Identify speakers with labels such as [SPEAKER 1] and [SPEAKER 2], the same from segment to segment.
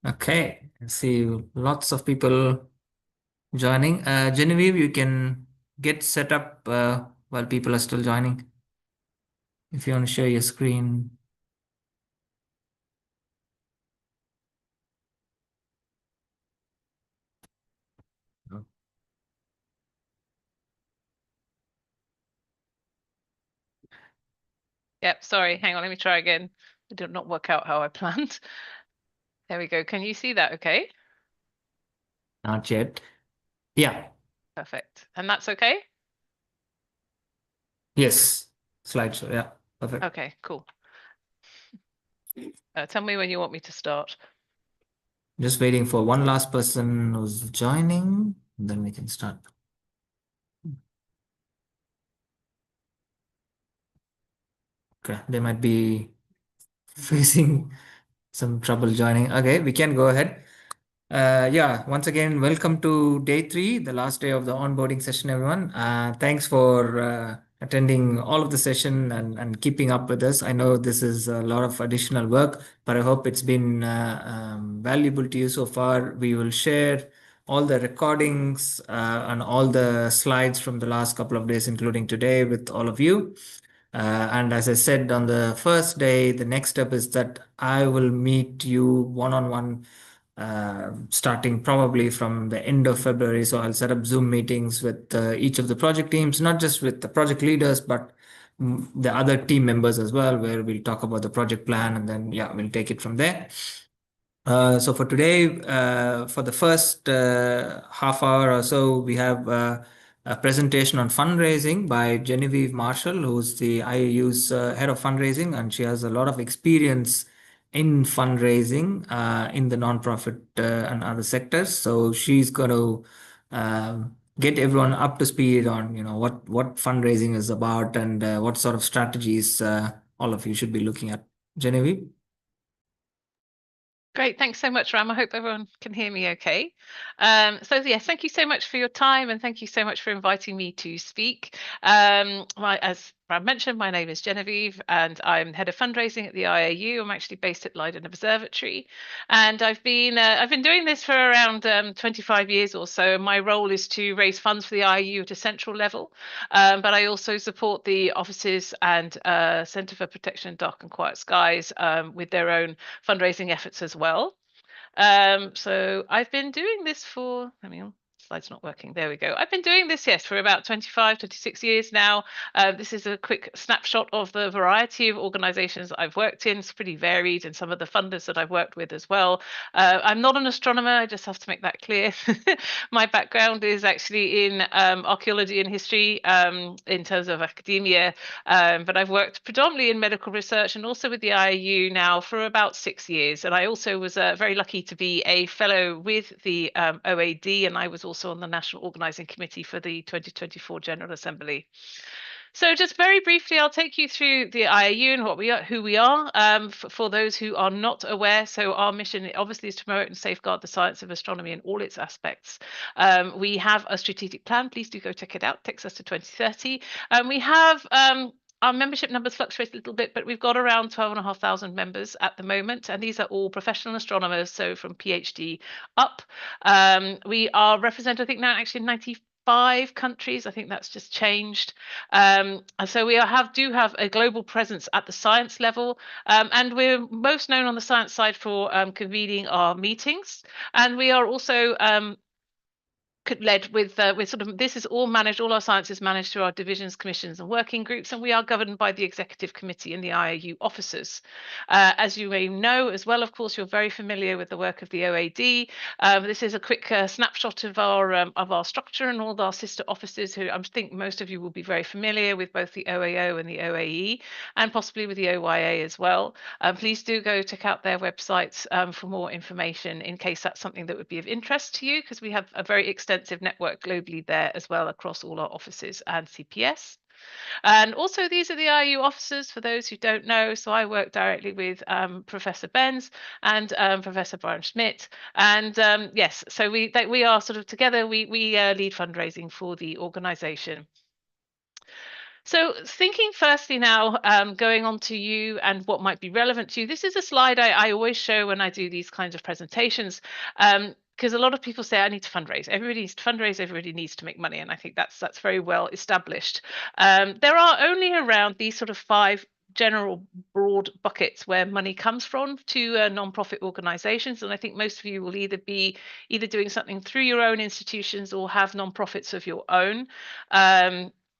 [SPEAKER 1] Okay, I see lots of people joining. Genevieve, you can get set up while people are still joining. If you want to share your screen.
[SPEAKER 2] Yep, sorry, hang on, let me try again. It did not work out how I planned. There we go. Can you see that okay?
[SPEAKER 1] Not yet. Yeah.
[SPEAKER 2] Perfect. And that's okay?
[SPEAKER 1] Yes. Slideshow. Yeah. Perfect.
[SPEAKER 2] Okay, cool. Tell me when you want me to start.
[SPEAKER 1] Just waiting for one last person who's joining, then we can start. Okay, they might be facing some trouble joining. Okay, we can go ahead. Yeah, once again, welcome to day 3, the last day of the onboarding session, everyone. Thanks for attending all of the session and keeping up with us. I know this is a lot of additional work, but I hope it's been valuable to you so far. We will share all the recordings and all the slides from the last couple of days, including today, with all of you. And as I said on the first day, the next step is that I will meet you one-on-one starting probably from the end of February. So I'll set up Zoom meetings with each of the project teams, not just with the project leaders, but the other team members as well, where we'll talk about the project plan and then, yeah, we'll take it from there. So for today, for the first half hour or so, we have a presentation on fundraising by Genevieve Marshall, who's the IAU's head of fundraising, and she has a lot of experience in fundraising in the nonprofit and other sectors. So she's going to get everyone up to speed on, what fundraising is about and what sort of strategies all of you should be looking at. Genevieve?
[SPEAKER 2] Great, thanks so much, Ram. I hope everyone can hear me okay. So yes, thank you so much for your time and thank you so much for inviting me to speak. As Ram mentioned, my name is Genevieve and I'm head of fundraising at the IAU. I'm actually based at Leiden Observatory, and I've been doing this for around 25 years or so. My role is to raise funds for the IAU at a central level, but I also support the offices and Centre for Protection in Dark and Quiet Skies with their own fundraising efforts as well. So I've been doing this for, slide's not working. There we go. I've been doing this, yes, for about 25, 26 years now. This is a quick snapshot of the variety of organizations that I've worked in. It's pretty varied, and some of the funders that I've worked with as well. I'm not an astronomer, I just have to make that clear. My background is actually in archaeology and history in terms of academia, but I've worked predominantly in medical research and also with the IAU now for about 6 years. And I also was very lucky to be a fellow with the OAD, and I was also on the National Organising Committee for the 2024 General Assembly. So just very briefly, I'll take you through the IAU and what we are, who we are, for those who are not aware. So our mission obviously is to promote and safeguard the science of astronomy in all its aspects. We have a strategic plan. Please do go check it out. It takes us to 2030. We have our membership numbers fluctuate a little bit, but we've got around 12,500 members at the moment, and these are all professional astronomers, so from PhD up. We are represented, I think now actually in 95 countries. I think that's just changed. And so we do have a global presence at the science level, and we're most known on the science side for convening our meetings. And we are also led with sort of, this is all managed, all our science is managed through our divisions, commissions and working groups, and we are governed by the executive committee and the IAU officers. As you may know as well, of course, you're very familiar with the work of the OAD. This is a quick snapshot of our structure and all our sister offices, who I think most of you will be very familiar with, both the OAO and the OAE, and possibly with the OYA as well. Please do go check out their websites for more information, in case that's something that would be of interest to you, because we have a very extensive network globally there as well, across all our offices and CPS. And also, these are the IAU officers, for those who don't know. So I work directly with Professor Benz and Professor Brian Schmidt. And yes, so we are sort of together, we lead fundraising for the organization. So thinking firstly now, going on to you and what might be relevant to you. This is a slide I always show when I do these kinds of presentations. Because a lot of people say I need to fundraise. Everybody needs to fundraise. Everybody needs to make money, and I think that's very well established. There are only around these sort of five general broad buckets where money comes from to non-profit organizations, and I think most of you will either doing something through your own institutions or have non-profits of your own.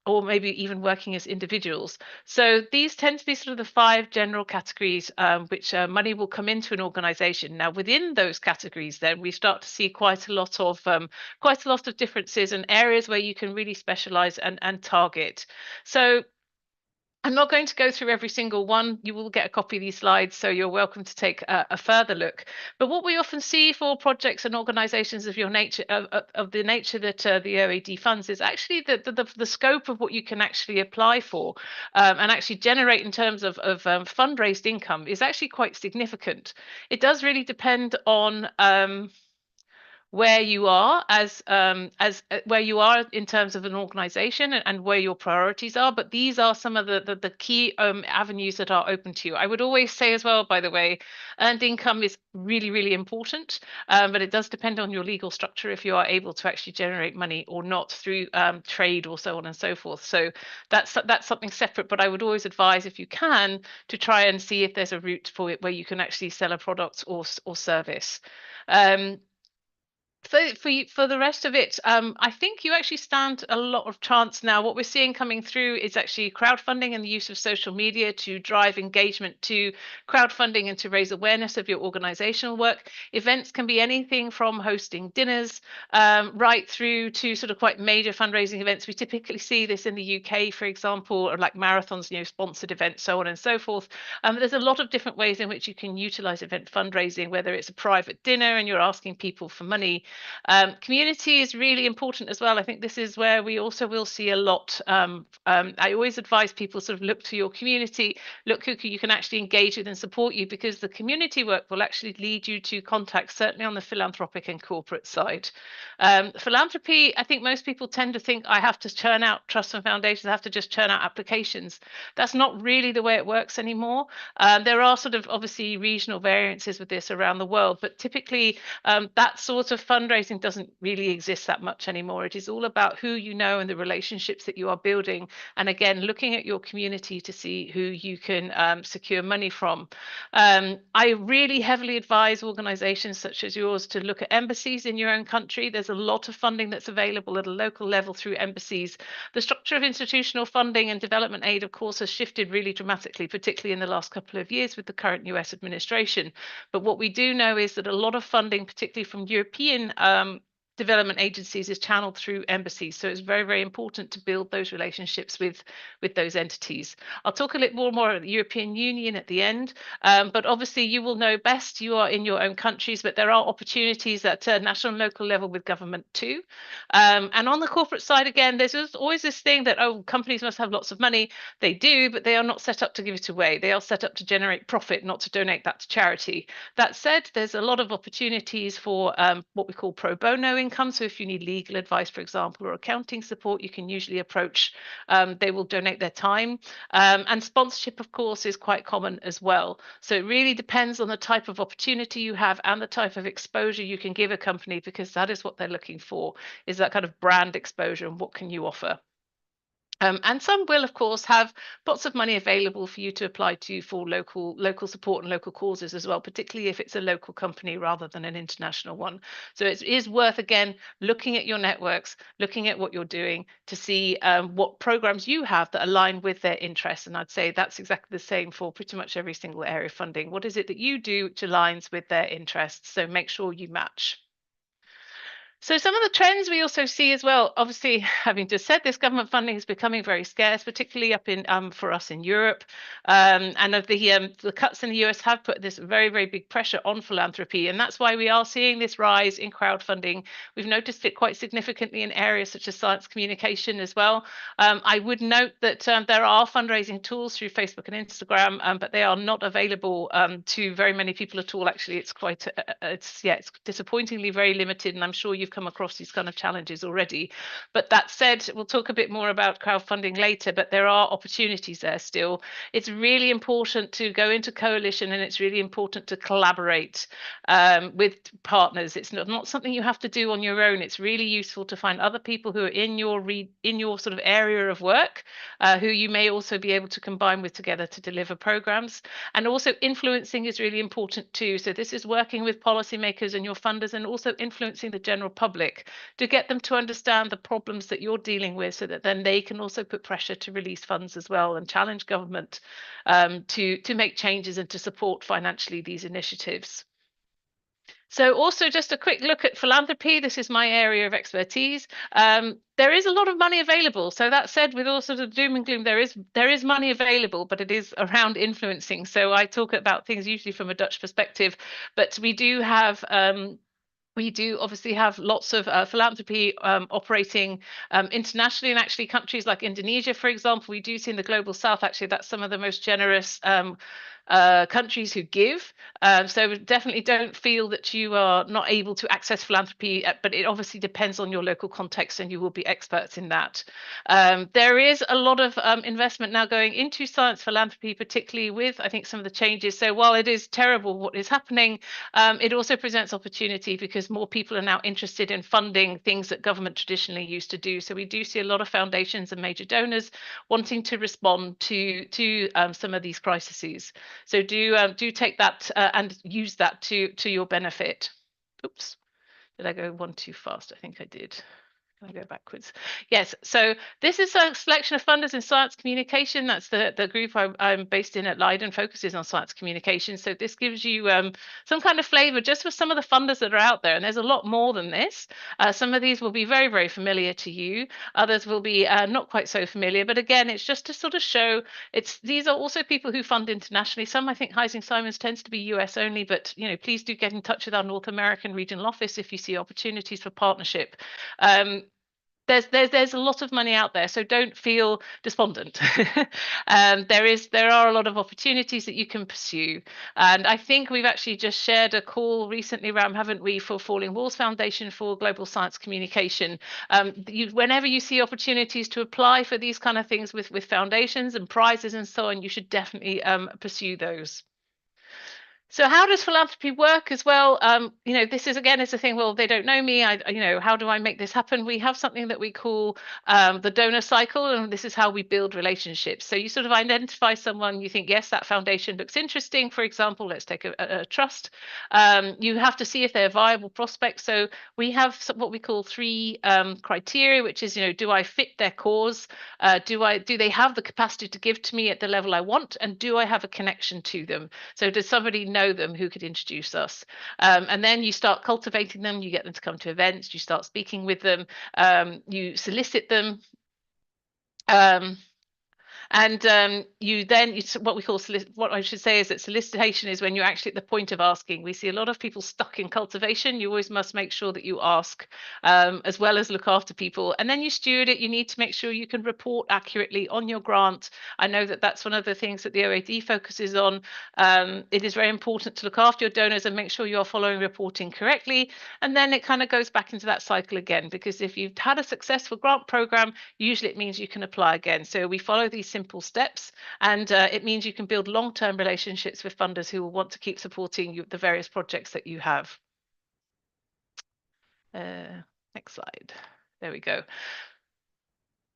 [SPEAKER 2] Or maybe even working as individuals. So these tend to be sort of the five general categories which money will come into an organization. Now, within those categories, then we start to see quite a lot of differences and areas where you can really specialize and target. So I'm not going to go through every single one. You will get a copy of these slides, so you're welcome to take a further look. But what we often see for projects and organizations of your nature, of the nature that the OAD funds, is actually the scope of what you can actually apply for and actually generate in terms of fundraised income is actually quite significant. It does really depend on where you are as where you are in terms of an organization and where your priorities are, but these are some of the key avenues that are open to you. I would always say as well, by the way, earned income is really important, but it does depend on your legal structure if you are able to actually generate money or not through trade or so on and so forth. So that's something separate, but I would always advise, if you can, to try and see if there's a route for it where you can actually sell a product or service. um, for the rest of it, I think you actually stand a lot of chance now. What we're seeing coming through is actually crowdfunding and the use of social media to drive engagement, to crowdfunding and to raise awareness of your organizational work. Events can be anything from hosting dinners right through to sort of quite major fundraising events. We typically see this in the UK, for example, or like marathons, sponsored events, so on and so forth. There's a lot of different ways in which you can utilize event fundraising, whether it's a private dinner and you're asking people for money. Community is really important as well. I think this is where we also will see a lot. I always advise people sort of look to your community, look who you can actually engage with and support you, because the community work will actually lead you to contacts, certainly on the philanthropic and corporate side. Philanthropy, I think most people tend to think I have to churn out trusts and foundations, I have to just churn out applications. That's not really the way it works anymore. There are sort of obviously regional variances with this around the world, but typically that sort of fundraising doesn't really exist that much anymore. It is all about who you know and the relationships that you are building. And again, looking at your community to see who you can secure money from. I really heavily advise organizations such as yours to look at embassies in your own country. There's a lot of funding that's available at a local level through embassies. The structure of institutional funding and development aid, of course, has shifted really dramatically, particularly in the last couple of years with the current US administration. But what we do know is that a lot of funding, particularly from European development agencies, is channeled through embassies. So it's very important to build those relationships with those entities. I'll talk a little more about the European Union at the end, but obviously you will know best. You are in your own countries, but there are opportunities at national and local level with government too. And on the corporate side, again, there's always this thing that, oh, companies must have lots of money. They do, but they are not set up to give it away. They are set up to generate profit, not to donate that to charity. That said, there's a lot of opportunities for what we call pro bono income. So if you need legal advice, for example, or accounting support, you can usually approach. They will donate their time. And sponsorship, of course, is quite common as well. So it really depends on the type of opportunity you have and the type of exposure you can give a company, because that is what they're looking for, is that kind of brand exposure and what can you offer. And some will, of course, have lots of money available for you to apply to for local support and local causes as well, particularly if it's a local company rather than an international one. So it is worth, again, looking at your networks, looking at what you're doing to see what programs you have that align with their interests. And I'd say that's exactly the same for pretty much every single area of funding. What is it that you do which aligns with their interests? So make sure you match. So some of the trends we also see as well, obviously, having just said this, government funding is becoming very scarce, particularly up in for us in Europe. And of the cuts in the US have put this very big pressure on philanthropy. And that's why we are seeing this rise in crowdfunding. We've noticed it quite significantly in areas such as science communication as well. I would note that there are fundraising tools through Facebook and Instagram, but they are not available to very many people at all. Actually, it's quite, it's disappointingly very limited. And I'm sure you've come across these kind of challenges already. But that said, we'll talk a bit more about crowdfunding later, but there are opportunities there still. It's really important to go into coalition, and it's really important to collaborate with partners. It's not something you have to do on your own. It's really useful to find other people who are in your sort of area of work, who you may also be able to combine with together to deliver programs. And also influencing is really important too. So this is working with policymakers and your funders, and also influencing the general public to get them to understand the problems that you're dealing with, so that then they can also put pressure to release funds as well and challenge government to make changes and to support financially these initiatives. So also just a quick look at philanthropy. This is my area of expertise. There is a lot of money available. So that said, with all sort of doom and gloom, there is money available, but it is around influencing. So I talk about things usually from a Dutch perspective, but we do obviously have lots of philanthropy operating internationally, and actually countries like Indonesia, for example. We do see in the global south, actually, that's some of the most generous countries who give. So definitely don't feel that you are not able to access philanthropy, but it obviously depends on your local context, and you will be experts in that. There is a lot of investment now going into science philanthropy, particularly with, I think, some of the changes. So while it is terrible what is happening, it also presents opportunity, because more people are now interested in funding things that government traditionally used to do. So we do see a lot of foundations and major donors wanting to respond to some of these crises. So do take that and use that to your benefit. Oops, did I go one too fast? I think I did. Can I go backwards? Yes. So this is a selection of funders in science communication. That's the group I'm based in at Leiden, focuses on science communication. So this gives you some kind of flavor just for some of the funders that are out there. And there's a lot more than this. Some of these will be very, very familiar to you. Others will be not quite so familiar. But again, it's just to sort of show these are also people who fund internationally. Some, I think, Heising Simons tends to be US only, but please do get in touch with our North American regional office if you see opportunities for partnership. There's a lot of money out there, so don't feel despondent. There are a lot of opportunities that you can pursue, and I think we've actually just shared a call recently, Ram, haven't we, for Falling Walls Foundation for Global Science Communication. Whenever you see opportunities to apply for these kind of things with foundations and prizes and so on, you should definitely pursue those. So how does philanthropy work as well? This is again, it's a thing. Well, they don't know me. How do I make this happen? We have something that we call the donor cycle, and this is how we build relationships. So you sort of identify someone, you think, yes, that foundation looks interesting. For example, let's take a trust. You have to see if they're viable prospects. So we have what we call three criteria, which is, do I fit their cause? Do they have the capacity to give to me at the level I want? And do I have a connection to them? So does somebody know them who could introduce us? And then you start cultivating them. You get them to come to events. You start speaking with them. You solicit them. What we call what I should say is that solicitation is when you're actually at the point of asking. We see a lot of people stuck in cultivation. You always must make sure that you ask, as well as look after people, and then you steward it. You need to make sure you can report accurately on your grant. I know that that's one of the things that the OAD focuses on. It is very important to look after your donors and make sure you're following reporting correctly, and then it kind of goes back into that cycle again, because if you've had a successful grant program, usually it means you can apply again. So we follow these simple steps, and it means you can build long-term relationships with funders who will want to keep supporting you, the various projects that you have. Next slide. There we go.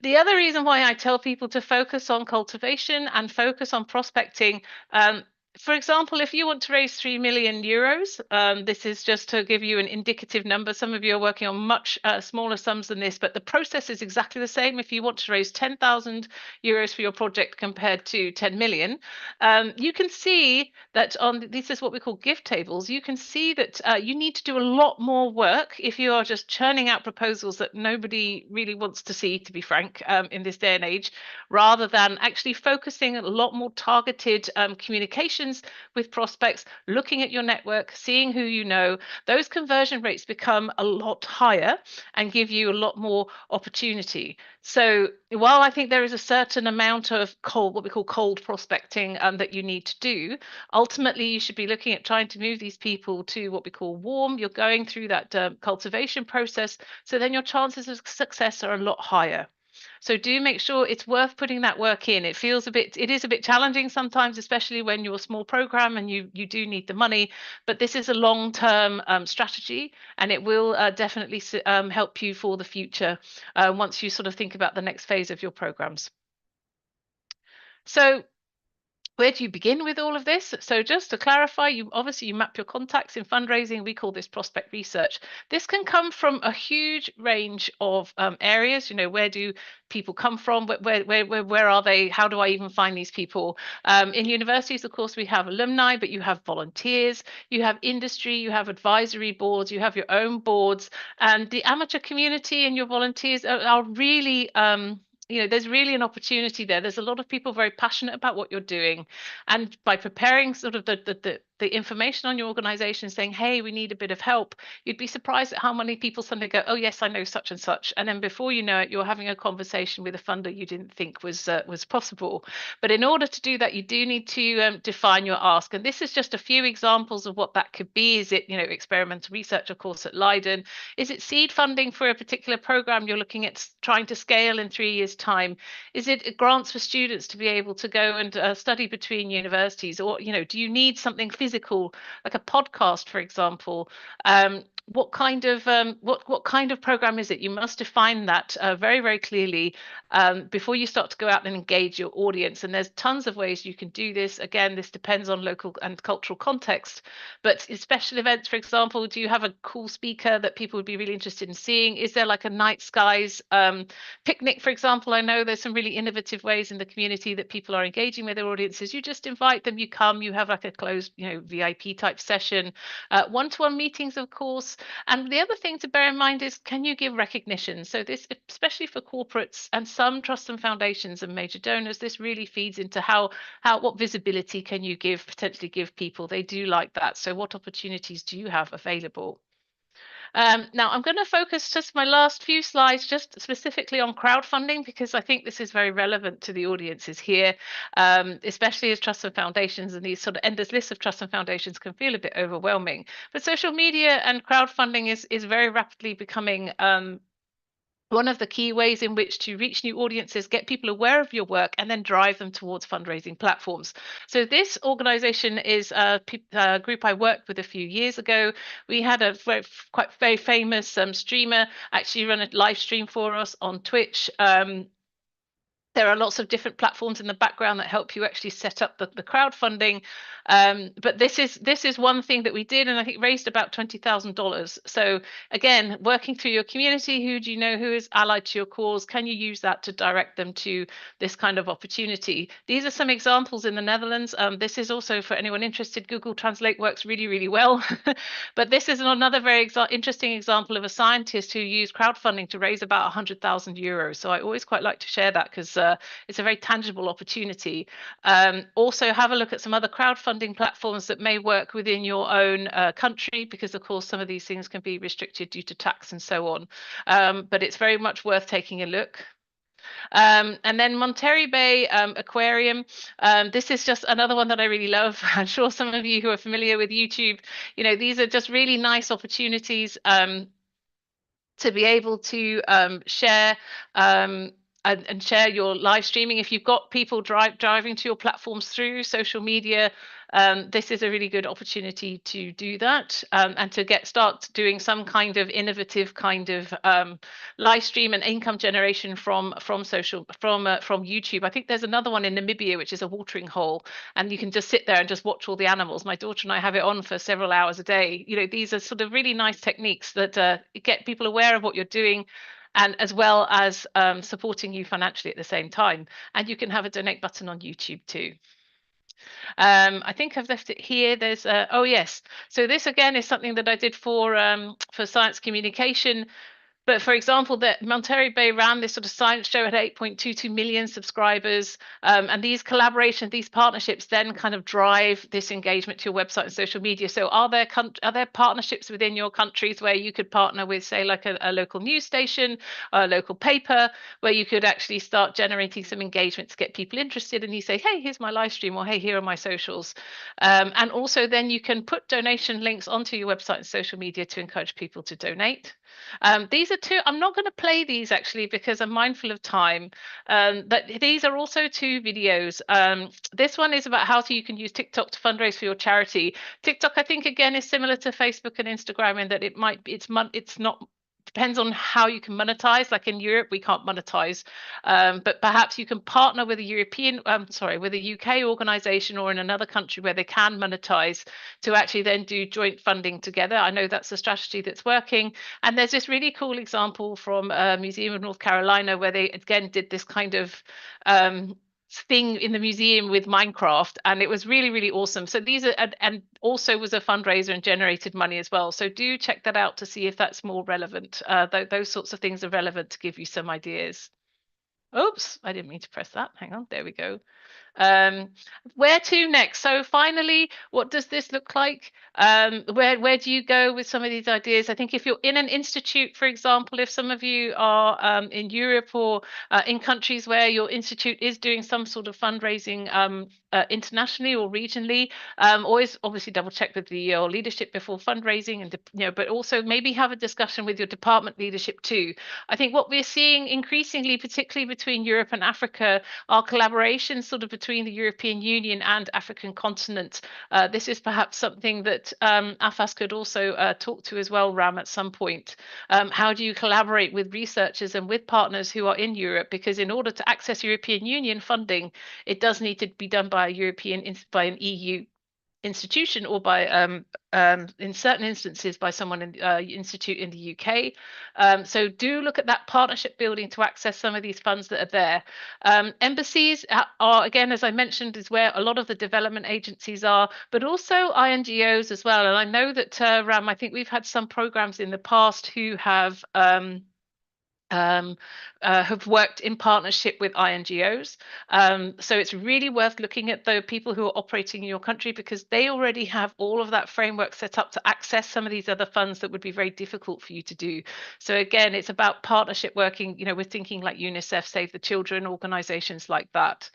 [SPEAKER 2] The other reason why I tell people to focus on cultivation and focus on prospecting, for example, if you want to raise 3 million euros, this is just to give you an indicative number. Some of you are working on much smaller sums than this, but the process is exactly the same. If you want to raise 10,000 euros for your project compared to 10 million, you can see that this is what we call gift tables. You can see that you need to do a lot more work if you are just churning out proposals that nobody really wants to see, to be frank, in this day and age, rather than actually focusing a lot more targeted communication conversations with prospects, looking at your network, seeing who you know, those conversion rates become a lot higher and give you a lot more opportunity. So while I think there is a certain amount of cold, what we call cold prospecting, that you need to do, ultimately you should be looking at trying to move these people to what we call warm. You're going through that cultivation process, so then your chances of success are a lot higher. So do make sure it's worth putting that work in. It is a bit challenging sometimes, especially when you're a small program and you do need the money. But this is a long-term strategy, and it will definitely help you for the future once you sort of think about the next phase of your programs. So where do you begin with all of this? So just to clarify, you map your contacts in fundraising. We call this prospect research. This can come from a huge range of areas. You know, where do people come from? Where are they? How do I even find these people? In universities, of course, we have alumni, but you have volunteers, you have industry, you have advisory boards, you have your own boards, and the amateur community and your volunteers are really there's really an opportunity there. There's a lot of people very passionate about what you're doing. And by preparing sort of the information on your organization saying, hey, we need a bit of help, you'd be surprised at how many people suddenly go, oh, yes, I know such and such. And then before you know it, you're having a conversation with a funder you didn't think was possible. But in order to do that, you do need to define your ask. And this is just a few examples of what that could be. Is it, experimental research, of course, at Leiden? Is it seed funding for a particular program you're looking at trying to scale in 3 years' time? Is it grants for students to be able to go and study between universities? Or, do you need something physical, like a podcast, for example? What kind of what kind of program is it? You must define that very, very clearly before you start to go out and engage your audience. And there's tons of ways you can do this. Again, this depends on local and cultural context. But in special events, for example, do you have a cool speaker that people would be really interested in seeing? Is there like a night skies picnic, for example? I know there's some really innovative ways in the community that people are engaging with their audiences. You just invite them, you come, you have like a closed, VIP type session, one-to-one meetings, of course. And the other thing to bear in mind is, can you give recognition? So this, especially for corporates and some trusts and foundations and major donors, this really feeds into what visibility can you potentially give people? They do like that. So what opportunities do you have available? Now, I'm going to focus just my last few slides just specifically on crowdfunding, because I think this is very relevant to the audiences here, especially as trusts and foundations and these sort of endless lists of trusts and foundations can feel a bit overwhelming. But social media and crowdfunding is very rapidly becoming one of the key ways in which to reach new audiences, get people aware of your work, and then drive them towards fundraising platforms. So this organization is a group I worked with a few years ago. We had a quite very famous streamer actually run a live stream for us on Twitch. There are lots of different platforms in the background that help you actually set up the crowdfunding. But this is one thing that we did, and I think raised about $20,000. So again, working through your community, who do you know who is allied to your cause? Can you use that to direct them to this kind of opportunity? These are some examples in the Netherlands. This is also for anyone interested. Google Translate works really, really well. But this is another very interesting example of a scientist who used crowdfunding to raise about 100,000 euros. So I always quite like to share that because it's a very tangible opportunity. Also, have a look at some other crowdfunding platforms that may work within your own country, because of course some of these things can be restricted due to tax and so on. But it's very much worth taking a look. And then Monterey Bay Aquarium. This is just another one that I really love. I'm sure some of you who are familiar with YouTube, these are just really nice opportunities to be able to share and share your live streaming. If you've got people driving to your platforms through social media, this is a really good opportunity to do that and to start doing some kind of innovative kind of live stream and income generation from YouTube. I think there's another one in Namibia, which is a watering hole, and you can just sit there and just watch all the animals. My daughter and I have it on for several hours a day. These are sort of really nice techniques that get people aware of what you're doing, and as well as supporting you financially at the same time. And you can have a donate button on YouTube too. I think I've left it here. There's oh yes. So this again is something that I did for science communication. But for example, that Monterey Bay ran this sort of science show, had 8.22 million subscribers, and these collaborations, these partnerships, then kind of drive this engagement to your website and social media. So, are there partnerships within your countries where you could partner with, say, like a local news station, a local paper, where you could actually start generating some engagement to get people interested, and you say, hey, here's my live stream, or hey, here are my socials, and also then you can put donation links onto your website and social media to encourage people to donate. These are two. I'm not going to play these actually because I'm mindful of time. But these are also two videos. This one is about you can use TikTok to fundraise for your charity. TikTok, I think, again, is similar to Facebook and Instagram in that it's not depends on how you can monetize. Like in Europe, we can't monetize, but perhaps you can partner with with a UK organization or in another country where they can monetize to actually then do joint funding together. I know that's a strategy that's working. And there's this really cool example from a museum of North Carolina where they again did this kind of thing in the museum with Minecraft, and it was really, really awesome. So these are, and also was a fundraiser and generated money as well. So do check that out to see if that's more relevant. Those sorts of things are relevant to give you some ideas. Oops, I didn't mean to press that. Hang on, there we go. Um, where to next? So finally, what does this look like? Where do you go with some of these ideas? I think if you're in an institute, for example, if some of you are in Europe or in countries where your institute is doing some sort of fundraising internationally or regionally, always obviously double check with your leadership before fundraising, and but also maybe have a discussion with your department leadership too. I think what we're seeing increasingly, particularly between Europe and Africa, are collaborations sort of between the European Union and African continent. This is perhaps something that AFAS could also talk to as well, Ram, at some point. How do you collaborate with researchers and with partners who are in Europe? Because in order to access European Union funding, it does need to be done by an EU institution or by in certain instances by someone in institute in the UK. So do look at that partnership building to access some of these funds that are there. Embassies are, again, as I mentioned, is where a lot of the development agencies are, but also INGOs as well. And I know that Ram, I think we've had some programs in the past who have worked in partnership with INGOs. So it's really worth looking at the people who are operating in your country because they already have all of that framework set up to access some of these other funds that would be very difficult for you to do. So again, it's about partnership working, we're thinking like UNICEF, Save the Children, organizations like that.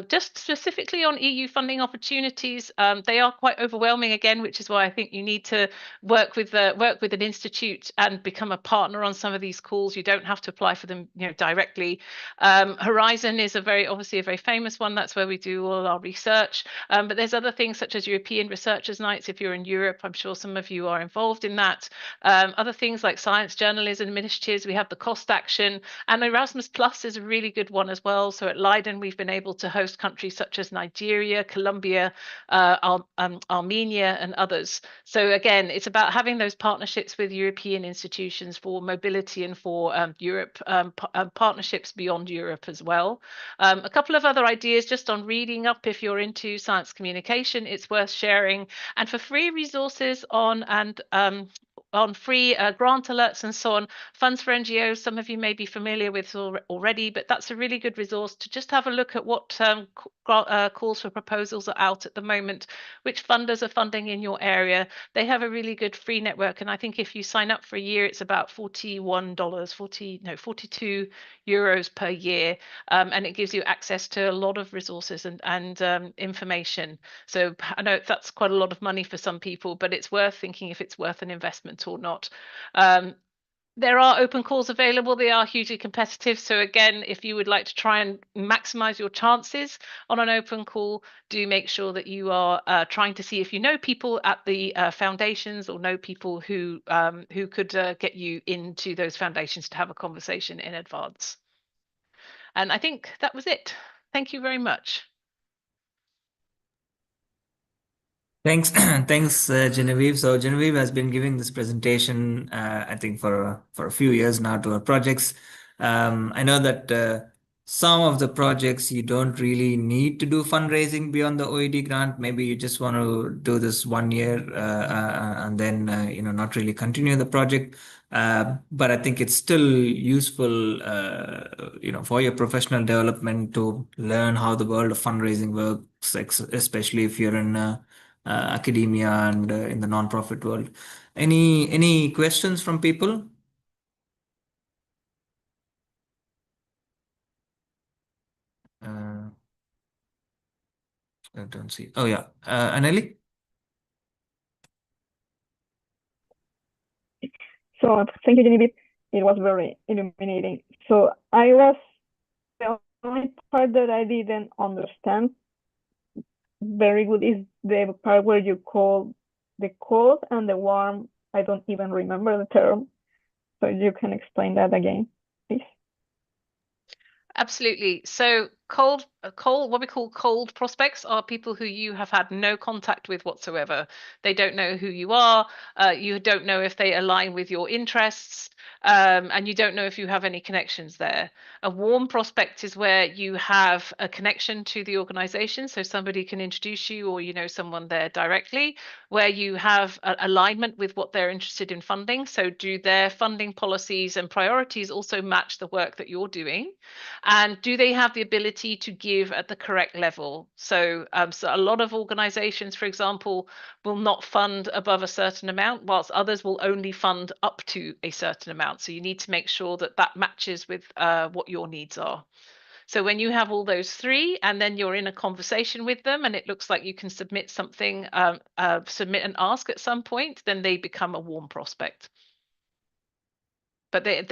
[SPEAKER 2] Just specifically on EU funding opportunities, they are quite overwhelming again, which is why I think you need to work with an institute and become a partner on some of these calls. You don't have to apply for them, directly. Horizon is obviously a very famous one. That's where we do all our research. But there's other things such as European Researchers Nights. If you're in Europe, I'm sure some of you are involved in that. Other things like science journalism initiatives. We have the Cost Action, and Erasmus Plus is a really good one as well. So at Leiden, we've been able to host countries such as Nigeria, Colombia, Armenia, and others. So again, it's about having those partnerships with European institutions for mobility and for Europe, partnerships beyond Europe as well. A couple of other ideas just on reading up. If you're into science communication, it's worth sharing. And for free resources on free grant alerts and so on, Funds for NGOs, some of you may be familiar with already, but that's a really good resource to just have a look at what calls for proposals are out at the moment, which funders are funding in your area. They have a really good free network, and I think if you sign up for a year, it's about €42 per year, and it gives you access to a lot of resources and information. So I know that's quite a lot of money for some people, but it's worth thinking if it's worth an investment or not. There are open calls available. They are hugely competitive. So again, if you would like to try and maximize your chances on an open call, do make sure that you are trying to see if you know people at the foundations or know people who could get you into those foundations to have a conversation in advance. And I think that was it. Thank you very much.
[SPEAKER 1] Thanks, thanks, Genevieve. So Genevieve has been giving this presentation, I think, for a few years now to our projects. I know that some of the projects you don't really need to do fundraising beyond the OED grant. Maybe you just want to do this 1 year and then not really continue the project. But I think it's still useful, for your professional development to learn how the world of fundraising works, especially if you're in academia and in the nonprofit world. Any questions from people? Uh, I don't see. Oh yeah, Anneli?
[SPEAKER 3] So thank you, Genevieve. It was very illuminating. So I was the only part that I didn't understand very good is the part where you call the cold and the warm. I don't even remember the term. So you can explain that again, please.
[SPEAKER 2] Absolutely. So what we call cold prospects are people who you have had no contact with whatsoever. They don't know who you are. You don't know if they align with your interests, and you don't know if you have any connections there. A warm prospect is where you have a connection to the organization, so somebody can introduce you, or you know someone there directly, where you have alignment with what they're interested in funding. So do their funding policies and priorities also match the work that you're doing? And do they have the ability to give at the correct level? So a lot of organizations, for example, will not fund above a certain amount, whilst others will only fund up to a certain amount. So you need to make sure that that matches with what your needs are. So when you have all those three, and then you're in a conversation with them, and it looks like you can submit something, submit an ask at some point, then they become a warm prospect. But it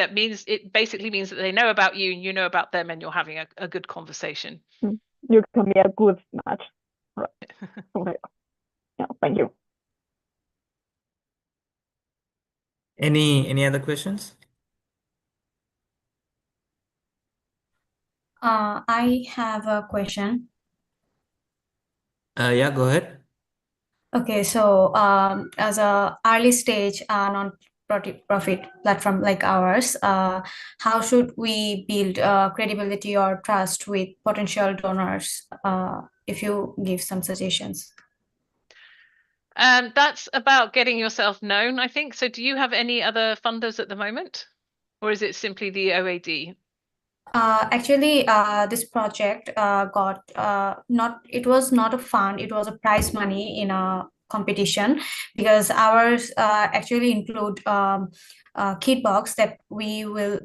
[SPEAKER 2] basically means that they know about you and you know about them, and you're having a good conversation.
[SPEAKER 3] You can be a good match. Right. Okay. Yeah, thank you.
[SPEAKER 1] Any other questions?
[SPEAKER 4] I have a question.
[SPEAKER 1] Yeah, go ahead.
[SPEAKER 4] Okay, so as a early stage non-profit platform like ours, how should we build credibility or trust with potential donors? If you give some suggestions.
[SPEAKER 2] That's about getting yourself known, I think. So do you have any other funders at the moment? Or is it simply the OAD?
[SPEAKER 4] Actually, this project got not, it was not a fund, it was a prize money in a competition, because ours actually include kit box that we will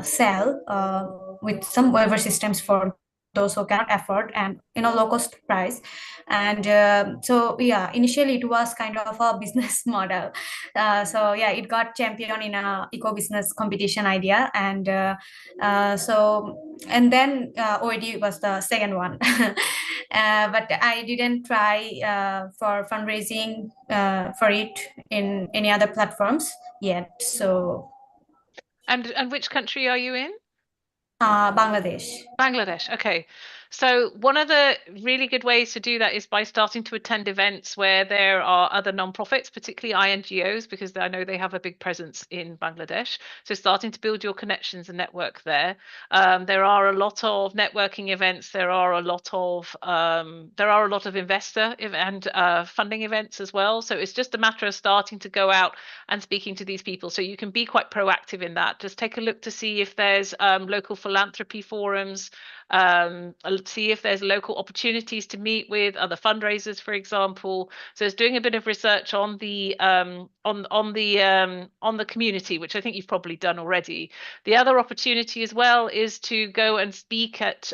[SPEAKER 4] sell with some waiver systems for those who cannot afford, and low cost price. And so yeah, initially it was kind of a business model. So yeah, it got champion in a eco business competition idea. And and then OED was the second one. But I didn't try for fundraising for it in any other platforms yet. So
[SPEAKER 2] And which country are you in?
[SPEAKER 4] Bangladesh.
[SPEAKER 2] Bangladesh. Okay. So one of the really good ways to do that is by starting to attend events where there are other nonprofits, particularly INGOs, because I know they have a big presence in Bangladesh. So starting to build your connections and network there. There are a lot of networking events. There are a lot of investor and funding events as well. So it's just a matter of starting to go out and speaking to these people. So you can be quite proactive in that. Just take a look to see if there's local philanthropy forums, see if there's local opportunities to meet with other fundraisers, for example. So it's doing a bit of research on the community, which I think you've probably done already. The other opportunity as well is to go and speak at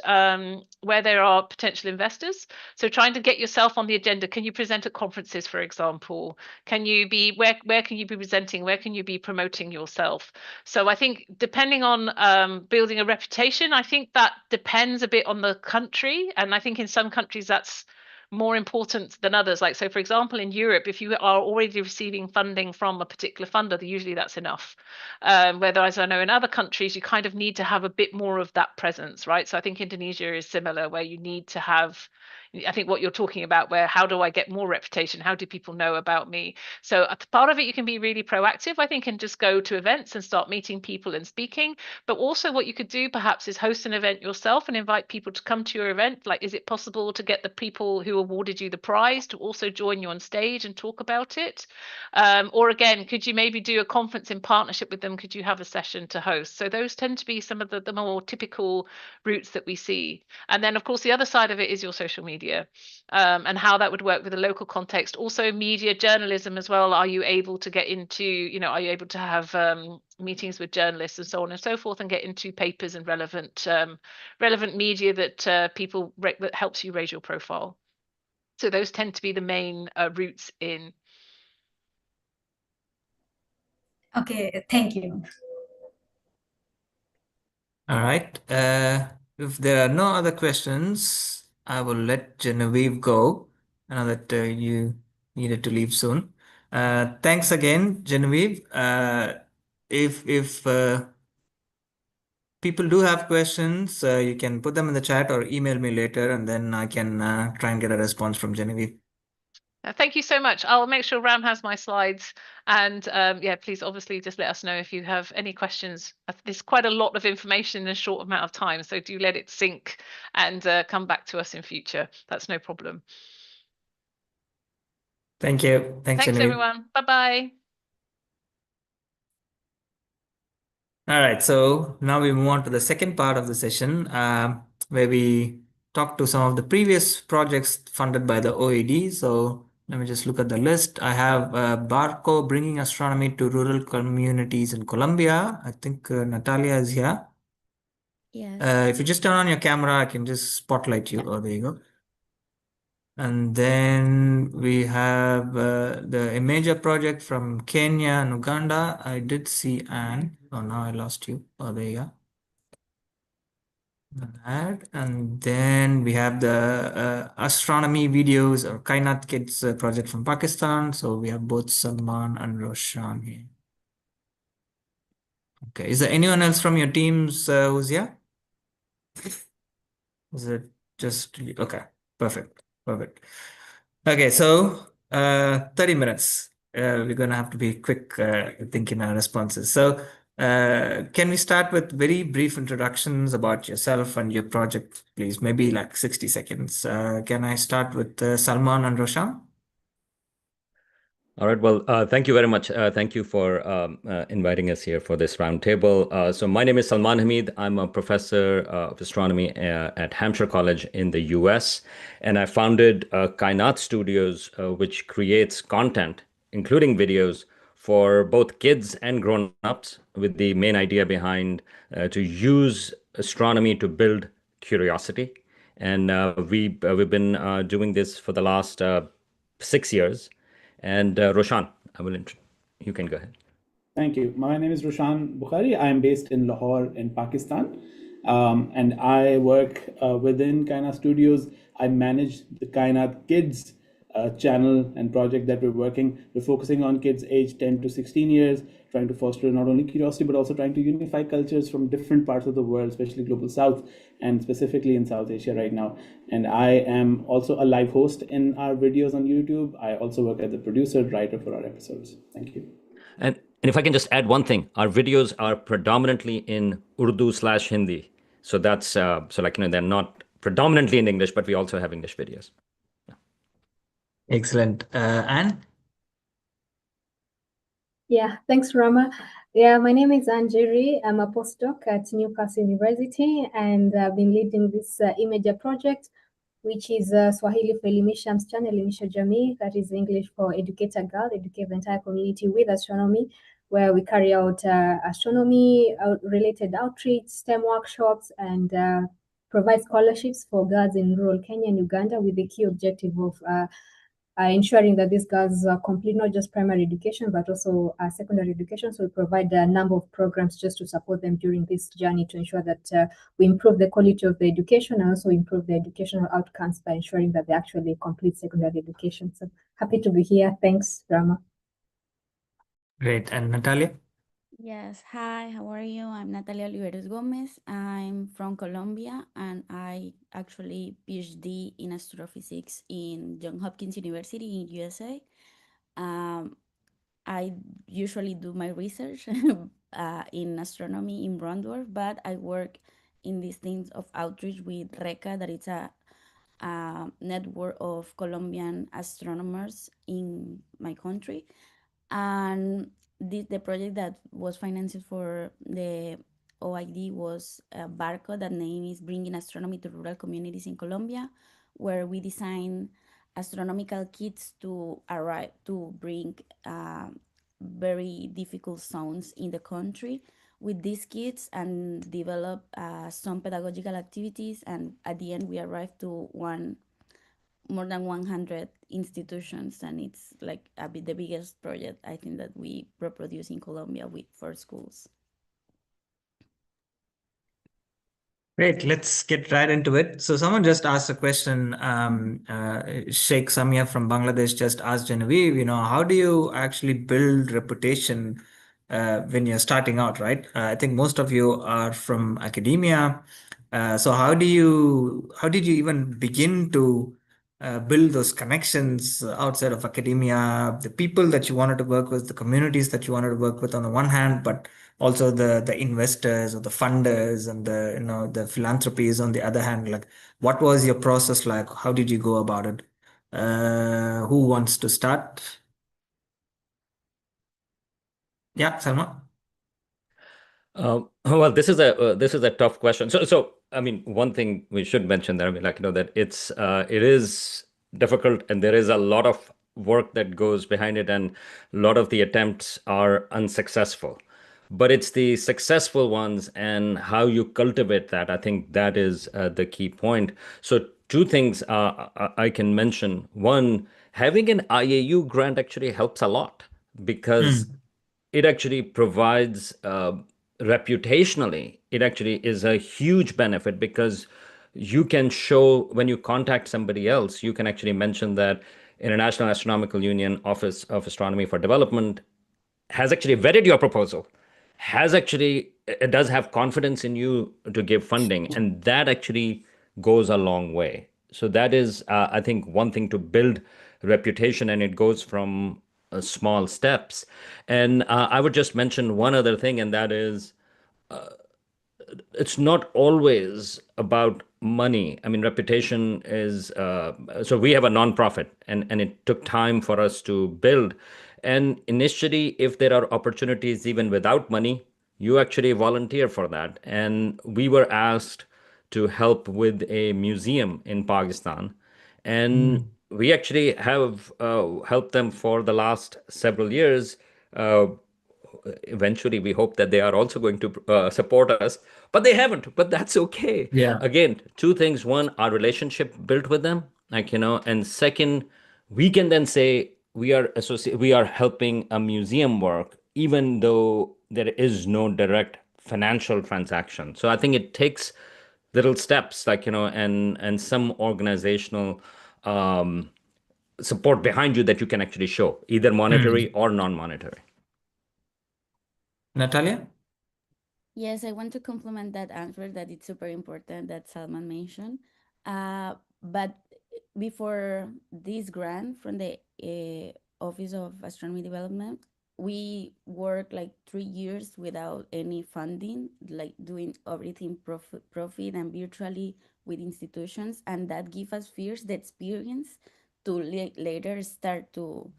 [SPEAKER 2] where there are potential investors. So trying to get yourself on the agenda. Can you present at conferences, for example? Can you be where can you be presenting? Where can you be promoting yourself? So I think depending on building a reputation, I think that depends a bit on the country. And I think in some countries that's more important than others. Like, so for example, in Europe, if you are already receiving funding from a particular funder, usually that's enough. Whereas I know in other countries, you kind of need to have a bit more of that presence, right? So I think Indonesia is similar, where you need to have, I think what you're talking about, where how do I get more reputation? How do people know about me? So part of it, you can be really proactive, I think, and just go to events and start meeting people and speaking. But also what you could do perhaps is host an event yourself and invite people to come to your event. Like, is it possible to get the people who awarded you the prize to also join you on stage and talk about it? Or again, could you maybe do a conference in partnership with them? Could you have a session to host? So those tend to be some of the more typical routes that we see. And then, of course, the other side of it is your social media, and how that would work with a local context. Also, media journalism as well. Are you able to get into, are you able to have meetings with journalists and so on and so forth, and get into papers and relevant media that people that helps you raise your profile? So those tend to be the main routes in.
[SPEAKER 4] Okay, thank you.
[SPEAKER 1] All right. If there are no other questions, I will let Genevieve go. I know that you needed to leave soon. Thanks again, Genevieve. If people do have questions, you can put them in the chat or email me later, and then I can try and get a response from Genevieve.
[SPEAKER 2] Thank you so much. I'll make sure Ram has my slides, and yeah, please obviously just let us know if you have any questions. There's quite a lot of information in a short amount of time, so do let it sink and come back to us in future. That's no problem.
[SPEAKER 1] Thank you. Thanks, Genevieve.
[SPEAKER 2] Everyone. Bye-bye.
[SPEAKER 1] All right, so now we move on to the second part of the session, where we talk to some of the previous projects funded by the OAD. So let me just look at the list. I have Barco bringing astronomy to rural communities in Colombia. I think Natalia is here.
[SPEAKER 5] Yes.
[SPEAKER 1] If you just turn on your camera, I can just spotlight you. Oh, there you go. And then we have the Imager project from Kenya and Uganda. I did see Anne. Oh, now I lost you. Oh, there you go. And then we have the astronomy videos or Kainat Kids project from Pakistan. So we have both Salman and Roshan here. Okay, is there anyone else from your teams who's here? Is it just okay? Perfect. Okay, so 30 minutes. We're gonna have to be quick, I think, in our responses. So can we start with very brief introductions about yourself and your project, please? Maybe like 60 seconds. Can I start with Salman and Roshan?
[SPEAKER 6] All right. Well, thank you very much. Thank you for inviting us here for this roundtable. So my name is Salman Hamid. I'm a professor of astronomy at Hampshire College in the US. And I founded Kainat Studios, which creates content, including videos, for both kids and grown-ups, with the main idea behind to use astronomy to build curiosity. And we've been doing this for the last 6 years. And Roshan, you can go ahead.
[SPEAKER 7] Thank you. My name is Roshan Bukhari. I am based in Lahore in Pakistan. And I work within Kainat Studios. I manage the Kainat Kids channel and project that we're working. We're focusing on kids aged 10 to 16 years, trying to foster not only curiosity, but also trying to unify cultures from different parts of the world, especially Global South, and specifically in South Asia right now. And I am also a live host in our videos on YouTube. I also work as a producer, writer for our episodes. Thank you.
[SPEAKER 6] And if I can just add one thing, our videos are predominantly in Urdu/Hindi. So that's, they're not predominantly in English, but we also have English videos. Yeah.
[SPEAKER 1] Excellent. Anne?
[SPEAKER 5] Yeah, thanks, Rama. Yeah, my name is Anjeri. I'm a postdoc at Newcastle University, and I've been leading this Imager project, which is Swahili for Elimisha Msichana, Elimisha Jamii, that is English for Educate a Girl, educate the entire community with astronomy, where we carry out astronomy-related outreach, STEM workshops, and provide scholarships for girls in rural Kenya and Uganda, with the key objective of ensuring that these girls complete not just primary education, but also secondary education. So we provide a number of programs just to support them during this journey to ensure that we improve the quality of the education and also improve the educational outcomes by ensuring that they actually complete secondary education. So happy to be here. Thanks, Rama.
[SPEAKER 1] Great. And Natalia?
[SPEAKER 8] Yes, hi, how are you? I'm Natalia Oliveros Gomez. I'm from Colombia and I actually PhD in astrophysics in Johns Hopkins University in USA. Um, I usually do my research in astronomy in Brandorf, but I work in these things of outreach with RECA, that it's a network of Colombian astronomers in my country. And the project that was financed for the OID was Barco, that name is Bringing Astronomy to Rural Communities in Colombia, where we design astronomical kits to arrive to bring very difficult zones in the country with these kits and develop some pedagogical activities. And at the end, we arrived to more than 100 institutions, and it's like the biggest project I think that we reproduce in Colombia with for schools.
[SPEAKER 1] Great, let's get right into it. So someone just asked a question. Sheikh Samia from Bangladesh just asked Genevieve, how do you actually build reputation when you're starting out, right? I think most of you are from academia. So how did you even begin to build those connections outside of academia, the people that you wanted to work with, the communities that you wanted to work with on the one hand, but also the investors or the funders and the philanthropies on the other hand? Like, what was your process like? How did you go about it? Who wants to start? Yeah, Salma.
[SPEAKER 6] Well, this is a tough question. So I mean, one thing we should mention there, I mean, that it is difficult, and there is a lot of work that goes behind it, and a lot of the attempts are unsuccessful. But it's the successful ones and how you cultivate that. I think that is the key point. So two things I can mention. One, having an IAU grant actually helps a lot because
[SPEAKER 1] Mm.
[SPEAKER 6] it actually provides reputationally, it actually is a huge benefit because you can show when you contact somebody else, you can actually mention that International Astronomical Union Office of Astronomy for Development has actually vetted your proposal, has actually it does have confidence in you to give funding, and that actually goes a long way. So that is, I think, one thing to build reputation, and it goes from small steps. And I would just mention one other thing, and that is it's not always about money. I mean, reputation is so we have a nonprofit, and it took time for us to build. And initially, if there are opportunities even without money, you actually volunteer for that. And we were asked to help with a museum in Pakistan, and
[SPEAKER 1] Mm.
[SPEAKER 6] we actually have helped them for the last several years. Uh, Eventually we hope that they are also going to support us, but they haven't, but that's okay.
[SPEAKER 1] Yeah.
[SPEAKER 6] Again, two things: one, our relationship built with them, and second, we can then say we are helping a museum work even though there is no direct financial transaction. So I think it takes little steps, and some organizational um, support behind you that you can actually show, either monetary
[SPEAKER 1] Mm.
[SPEAKER 6] or non-monetary.
[SPEAKER 1] Natalia?
[SPEAKER 8] Yes, I want to complement that answer, that it's super important that Salman mentioned. But before this grant from the Office of Astronomy Development, we worked like 3 years without any funding, like doing everything profit and virtually with institutions, and that give us first the experience to later start to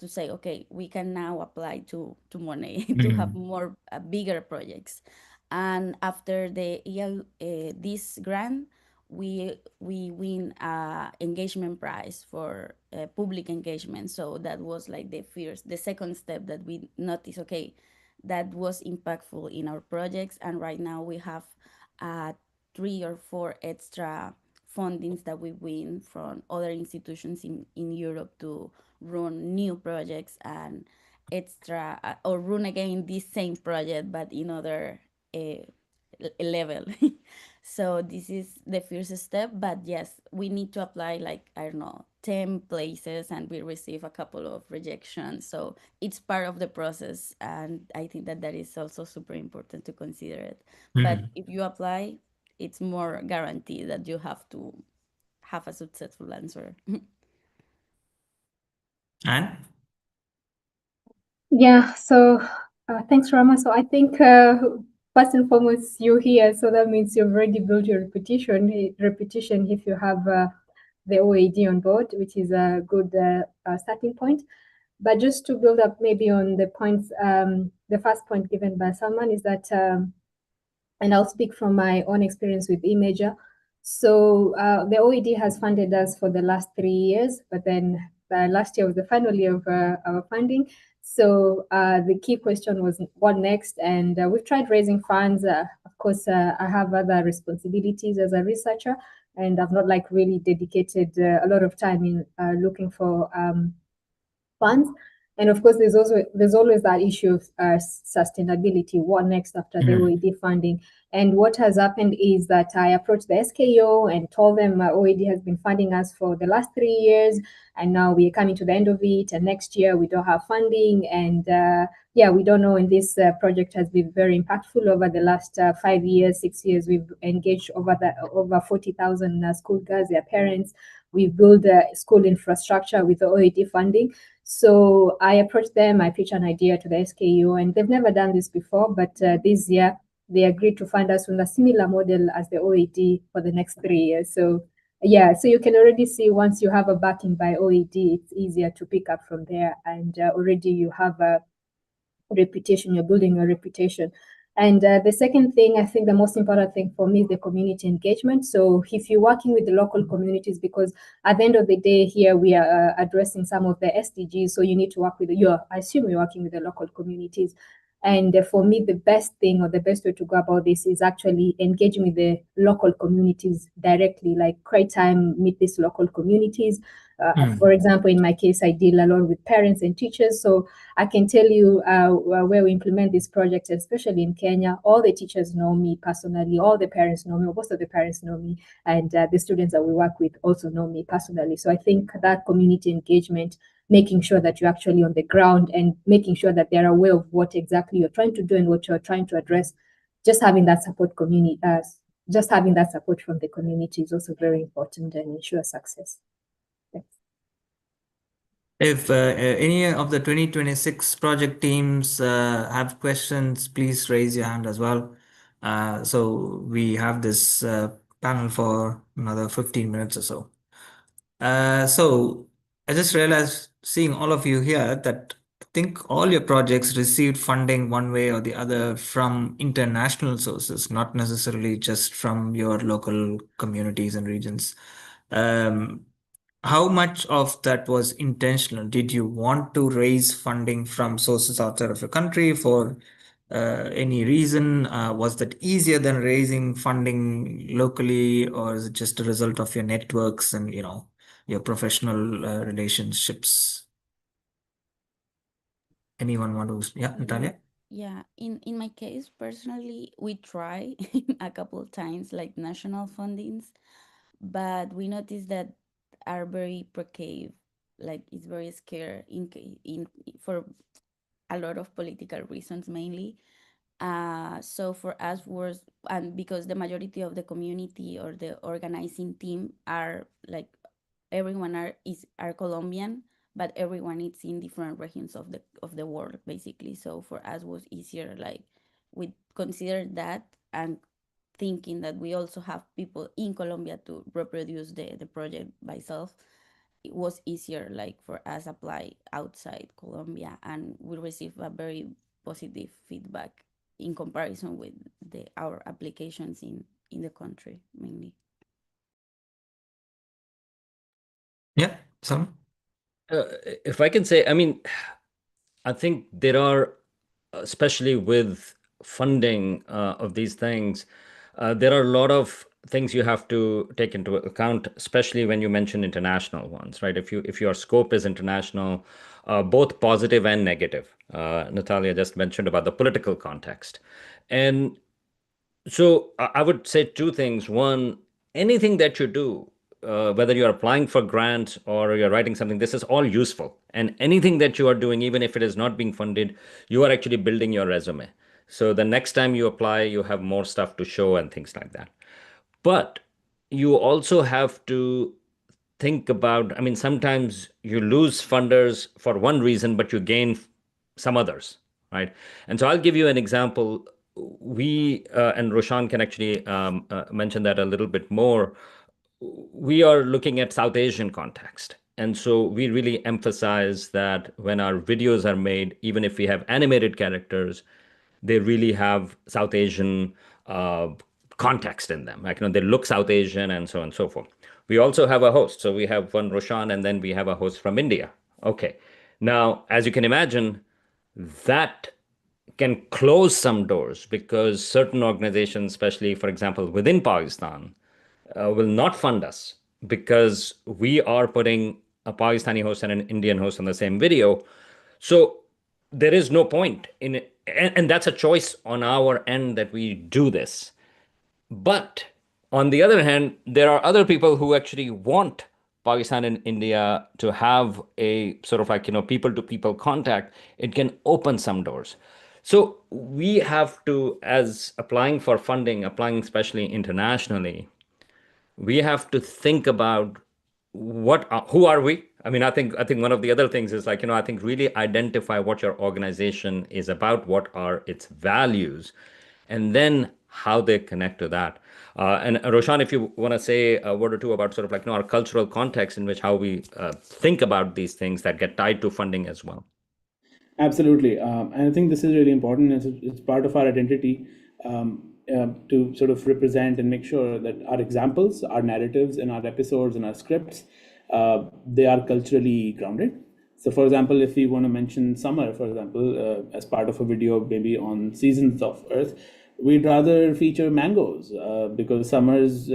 [SPEAKER 8] say, okay, we can now apply to money to have
[SPEAKER 1] Mm.
[SPEAKER 8] more bigger projects. And after the this grant, we win a engagement prize for public engagement. So that was like the second step that we noticed. Okay, that was impactful in our projects, and right now we have 3 or 4 extra fundings that we win from other institutions in Europe to run new projects and extra or run again this same project but in other uh, level. So this is the first step, but yes, we need to apply like, I don't know, 10 places and we receive a couple of rejections. So it's part of the process. And I think that that is also super important to consider it. But if you apply, it's more guaranteed that you have to have a successful answer.
[SPEAKER 1] And
[SPEAKER 5] Yeah, so thanks, Rama. So I think first and foremost, you're here, so that means you've already built your repetition if you have the OAD on board, which is a good starting point. But just to build up maybe on the points, the first point given by Salman is that, and I'll speak from my own experience with eMajor. So the OED has funded us for the last 3 years, but then last year was the final year of our funding. So the key question was what next? And we've tried raising funds. Of course, I have other responsibilities as a researcher, and I've not like really dedicated a lot of time in looking for funds. And of course, there's always that issue of sustainability. What next after the OED funding? And what has happened is that I approached the SKO and told them OED has been funding us for the last 3 years, and now we are coming to the end of it. And next year we don't have funding, and yeah, we don't know. And this project has been very impactful over the last 5 years, 6 years. We've engaged over 40,000 school girls, their parents. We've built school infrastructure with the OED funding. So I approached them, I pitched an idea to the SKU, and they've never done this before, but this year they agreed to fund us on a similar model as the OED for the next 3 years. So yeah, so you can already see once you have a backing by OED, it's easier to pick up from there, and already you have a reputation, you're building a reputation. And the second thing, I think the most important thing for me is the community engagement. So if you're working with the local communities, because at the end of the day here, we are addressing some of the SDGs. So you need to work with I assume you're working with the local communities. And for me, the best thing or the best way to go about this is actually engaging with the local communities directly, like create time, meet these local communities. For example, in my case, I deal a lot with parents and teachers. So I can tell you where we implement this project, especially in Kenya, all the teachers know me personally, all the parents know me, most of the parents know me, and the students that we work with also know me personally. So I think that community engagement, making sure that you're actually on the ground and making sure that they're aware of what exactly you're trying to do and what you're trying to address, just having that support just having that support from the community is also very important and ensure success.
[SPEAKER 1] if any of the 2026 project teams have questions, please raise your hand as well. So we have this panel for another 15 minutes or so. So I just realized, seeing all of you here, that I think all your projects received funding one way or the other from international sources, not necessarily just from your local communities and regions. How much of that was intentional? Did you want to raise funding from sources outside of your country for any reason? Was that easier than raising funding locally, or is it just a result of your networks and your professional relationships? Anyone want to? Yeah, Natalia?
[SPEAKER 8] Yeah, in my case, personally, we try a couple of times like national fundings, but we noticed that are very precarious, like it's very scarce for a lot of political reasons mainly. So for us was, and because the majority of the community or the organizing team are like everyone are Colombian, but everyone is in different regions of the world basically. So for us was easier, like we considered that and thinking that we also have people in Colombia to reproduce the project by itself. It was easier like for us apply outside Colombia, and we receive a very positive feedback in comparison with our applications in the country mainly.
[SPEAKER 1] Yeah, some.
[SPEAKER 6] If I can say, I mean, I think there are, especially with funding of these things, there are a lot of things you have to take into account, especially when you mention international ones, right? If your scope is international, both positive and negative. Natalia just mentioned about the political context. And so I would say two things. One, anything that you do, whether you're applying for grants or you're writing something, this is all useful. And anything that you are doing, even if it is not being funded, you are actually building your resume. So the next time you apply, you have more stuff to show and things like that. But you also have to think about, I mean, sometimes you lose funders for one reason, but you gain some others, right? And so I'll give you an example. We, and Roshan can actually mention that a little bit more. We are looking at South Asian context. And so we really emphasize that when our videos are made, even if we have animated characters, they really have South Asian uh, context in them. Like, they look South Asian and so on and so forth. We also have a host. So we have one Roshan, and then we have a host from India. Okay. Now, as you can imagine, that can close some doors because certain organizations, especially, for example, within Pakistan, will not fund us because we are putting a Pakistani host and an Indian host on the same video. So there is no point in it. And that's a choice on our end that we do this. But on the other hand, there are other people who actually want Pakistan and India to have a sort of like, people to people contact. It can open some doors. So we have to, as applying for funding, applying especially internationally, we have to think about who are we. I mean, I think one of the other things is like, I think really identify what your organization is about, what are its values, and then how they connect to that. And Roshan, if you want to say a word or two about sort of like, our cultural context in which how we think about these things that get tied to funding as well.
[SPEAKER 7] Absolutely. And I think this is really important. It's part of our identity, to sort of represent and make sure that our examples, our narratives, and our episodes and our scripts, they are culturally grounded. So, for example, if we want to mention summer, for example, as part of a video maybe on seasons of Earth, we'd rather feature mangoes because summers,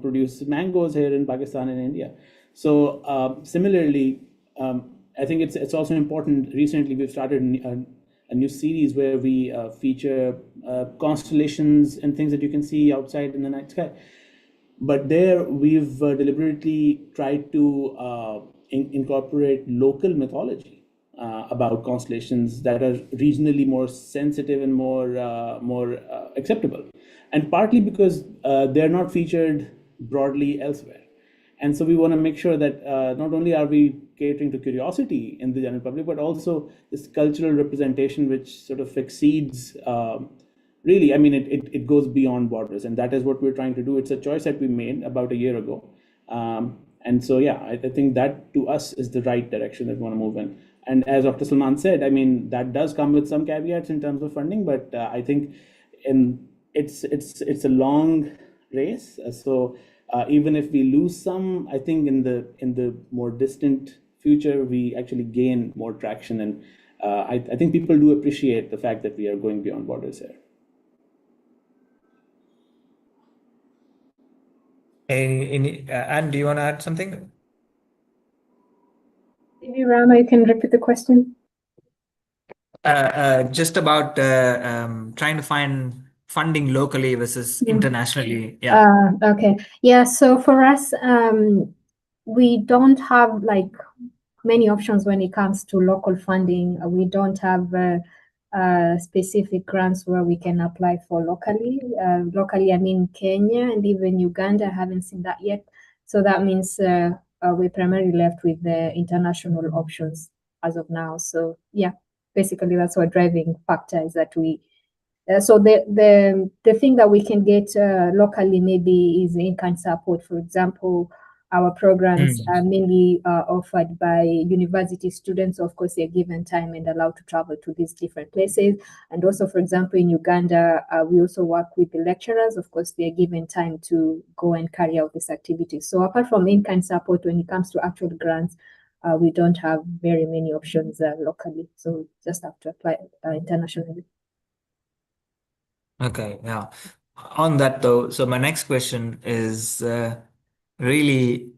[SPEAKER 7] produce mangoes here in Pakistan and India. So, similarly, I think it's also important. Recently, we've started a new series where we feature constellations and things that you can see outside in the night sky. But there, we've deliberately tried to incorporate local mythology about constellations that are regionally more sensitive and more acceptable, and partly because they're not featured broadly elsewhere. And so we want to make sure that not only are we catering to curiosity in the general public, but also this cultural representation, which sort of exceeds, really, I mean, it goes beyond borders. And that is what we're trying to do. It's a choice that we made about a year ago. And so, yeah, I think that to us is the right direction that we want to move in. And as Dr. Salman said, I mean, that does come with some caveats in terms of funding, but I think it's a long race. So even if we lose some, I think in the more distant future, we actually gain more traction. And I think people do appreciate the fact that we are going beyond borders here.
[SPEAKER 1] Anne, do you want to add something?
[SPEAKER 5] Maybe Rama, you can repeat the question.
[SPEAKER 1] Just about trying to find funding locally versus internationally. Yeah.
[SPEAKER 5] Okay. Yeah. So for us, we don't have like many options when it comes to local funding. We don't have specific grants where we can apply for locally. Locally, I mean Kenya and even Uganda. I haven't seen that yet. So that means we're primarily left with the international options as of now. So yeah, basically that's what driving factor is that we. So the thing that we can get locally maybe is in-kind support. For example, our programs are mainly offered by university students. Of course, they're given time and allowed to travel to these different places. And also, for example, in Uganda, we also work with the lecturers. Of course, they're given time to go and carry out this activity. So apart from in-kind support, when it comes to actual grants, we don't have very many options locally. So just have to apply internationally.
[SPEAKER 1] Okay, yeah. On that though, so my next question is really